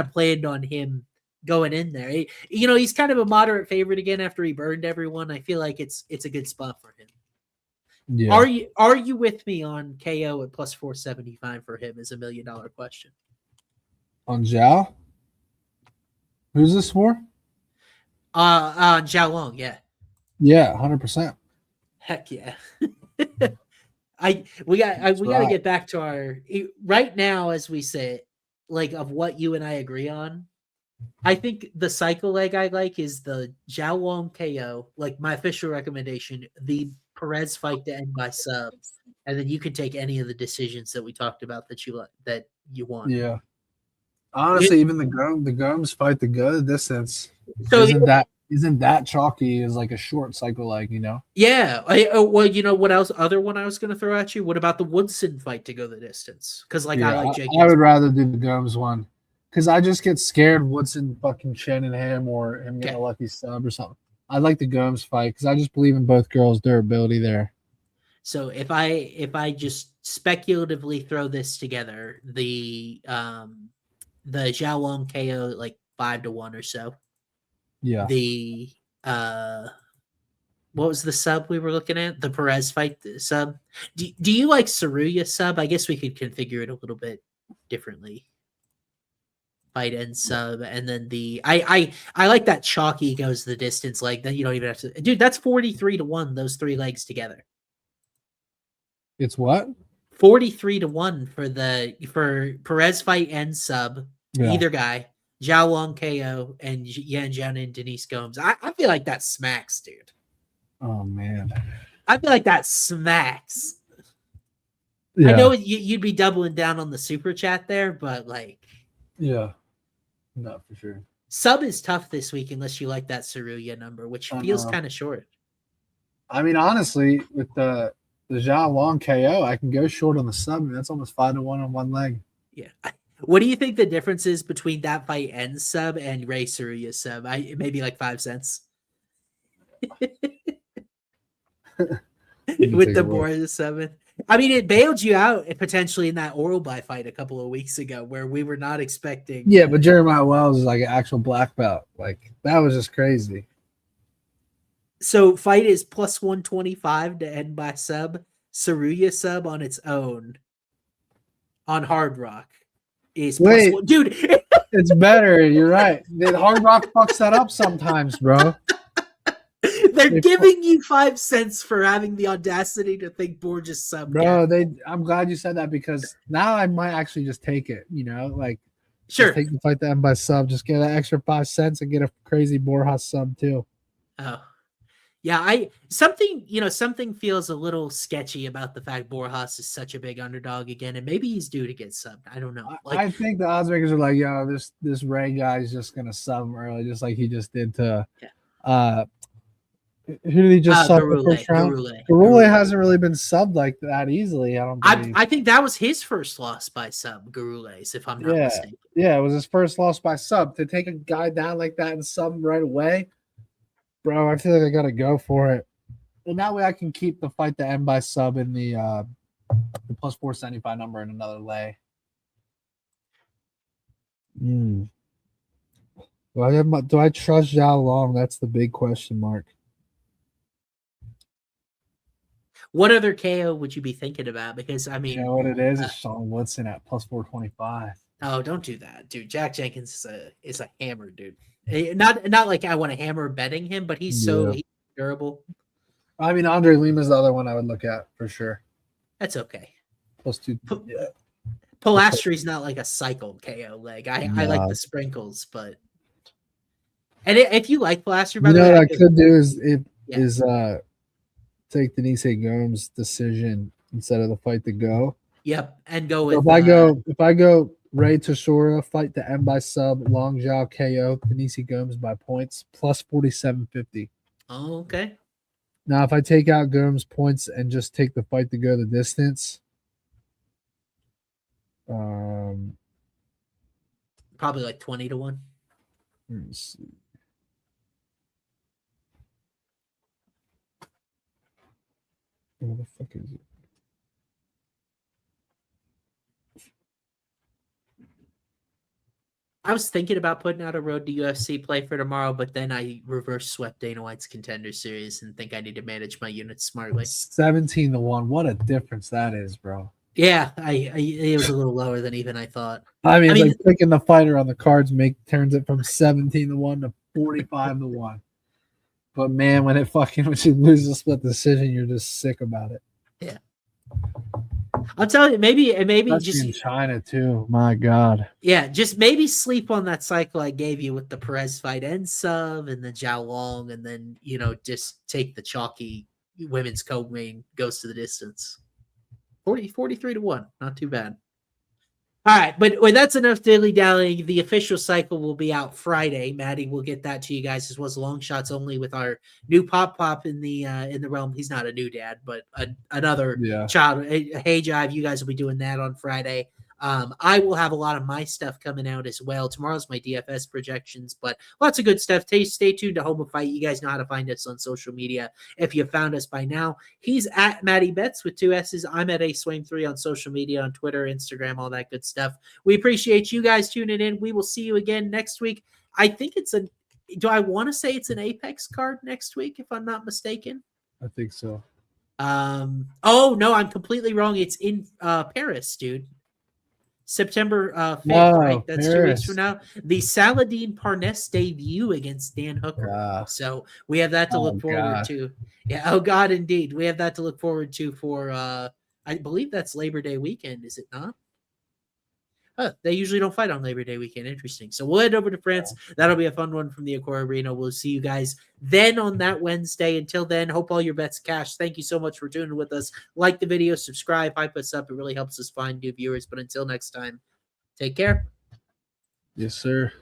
of planned on him going in there. He's kind of a moderate favorite again after he burned everyone. I feel like it's a good spot for him. Yeah. Are you with me on KO at plus 475 for him? Is $1 million question. On Zhao? Who's this for? Zhao Long, yeah. Yeah, 100%. Heck yeah. We got to get back to our right now as we say it, like of what you and I agree on. I think the cycle leg I like is the Zhao Long KO, like my official recommendation, the Perez fight to end by sub, and then you can take any of the decisions that we talked about that you want. Yeah. Honestly, even the Gomes fight to go the distance so isn't that chalky as like a short cycle leg, you know? Yeah. Well, you know what else? Other one I was going to throw at you. What about the Woodson fight to go the distance? Because I like Jenkins. I would rather do the Gomes one because I just get scared Woodson fucking chinning him or him getting a lucky sub or something. I like the Gomes fight because I just believe in both girls' durability there. So if I just speculatively throw this together, the Zhao Long KO like 5-1 or so. Yeah. The what was the sub we were looking at? The Perez fight sub. Do you like Saruya sub? I guess we could configure it a little bit differently. Fight and sub, and then I like that chalky goes the distance leg. Then you don't even have to. Dude, that's 43-1. Those three legs together. It's what? 43-1 for Perez fight and sub. Yeah. Either guy. Zhao Long KO and Yan Zhang and Denise Gomes. I feel like that smacks, dude. Oh man, I feel like that smacks. Yeah. I know you'd be doubling down on the super chat there, but like, yeah, not for sure. Sub is tough this week unless you like that Saruya number, which feels kind of short. I mean, honestly, with the Zhao Long KO, I can go short on the sub, and that's almost 5-1 on one leg. Yeah. What do you think the difference is between that fight and sub and Ray Saruya sub? Maybe like 5 cents. With the Boris 7. I mean, it bailed you out potentially in that oral buy fight a couple of weeks ago where we were not expecting. Yeah, but Jeremiah Wells is like an actual black belt. Like, that was just crazy. So fight is plus 125 to end by sub. Saruya sub on its own on Hard Rock is plus one. Dude. It's better. You're right. The Hard Rock fucks that up sometimes, bro. They're giving you 5 cents for having the audacity to think Borges sub. Bro, I'm glad you said that because now I might actually just take it, you know, like sure. Take the fight to end by sub, just get an extra 5 cents and get a crazy Borjas sub too. Oh. Yeah, something feels a little sketchy about the fact Borjas is such a big underdog again, and maybe he's due to get subbed. I don't know. Like, I think the odds makers are like, yo, this Ray guy is just gonna sub him early, just like he just did to who did he just sub the first round? Garule hasn't really been subbed like that easily. I think that was his first loss by sub, Garule's, if I'm not mistaken. Yeah, it was his first loss by sub. To take a guy down like that and sub him right away. Bro, I feel like I gotta go for it. And that way I can keep the fight to end by sub in the plus 475 number in another lay. Do I trust Zhao Long? That's the big question mark. What other KO would you be thinking about? Because I mean, you know what it is? It's Sean Woodson at plus 425. Oh, don't do that, dude. Jack Jenkins is a hammer, dude. Not like I want to hammer betting him, but he's he's durable. I mean, Andre Lima's the other one I would look at for sure. That's okay. Plus 2. Pilastri's not like a cycle KO leg. I like the sprinkles, but if you like Pilastri, by the way, what I could do is take Denise Gomes' decision instead of the fight to go. Yep, and go with. So if I go Ray Tesora, fight to end by sub, Long Zhao KO, Denise Gomes by points, plus 47.50. Oh, okay. Now, if I take out Gomes' points and just take the fight to go the distance, probably like 20-1. Let me see. What the fuck is it? I was thinking about putting out a road to UFC play for tomorrow, but then I reverse swept Dana White's Contender Series and think I need to manage my units smartly. 17-1. What a difference that is, bro. Yeah, it was a little lower than even I thought. I mean, like picking the fighter on the cards turns it from 17-1 to 45-1. But man, when it fucking when she loses a split decision, you're just sick about it. Yeah. I'm telling you, maybe Especially just in China too. My God. Yeah, just maybe sleep on that cycle I gave you with the Perez fight and sub and the Zhao Long, and then just take the chalky women's co-main goes to the distance. 43-1, not too bad. All right, but that's enough dilly-dallying. The official cycle will be out Friday. Matty will get that to you guys, as well as long shots only with our new pop in the realm. He's not a new dad, but another child. Hey, Jive, you guys will be doing that on Friday. I will have a lot of my stuff coming out as well. Tomorrow's my DFS projections, but lots of good stuff. Stay tuned to Home of Fight. You guys know how to find us on social media. If you found us by now, he's at Matty Betts with 2 S's. I'm at Swaim3 on social media, on Twitter, Instagram, all that good stuff. We appreciate you guys tuning in. We will see you again next week. I think do I want to say it's an Apex card next week, if I'm not mistaken? I think so. Oh, no, I'm completely wrong. It's in Paris, dude. September 5th, right? That's Paris. 2 weeks from now. The Saladin Parnes debut against Dan Hooker. So we have that to look forward to. Yeah, oh God, indeed. We have that to look forward to for, I believe that's Labor Day weekend, is it not? They usually don't fight on Labor Day weekend. Interesting. So we'll head over to France. That'll be a fun one from the Accor Arena. We'll see you guys then on that Wednesday. Until then, hope all your bets cash. Thank you so much for tuning with us. Like the video, subscribe, hype us up. It really helps us find new viewers. But until next time, take care. Yes, sir.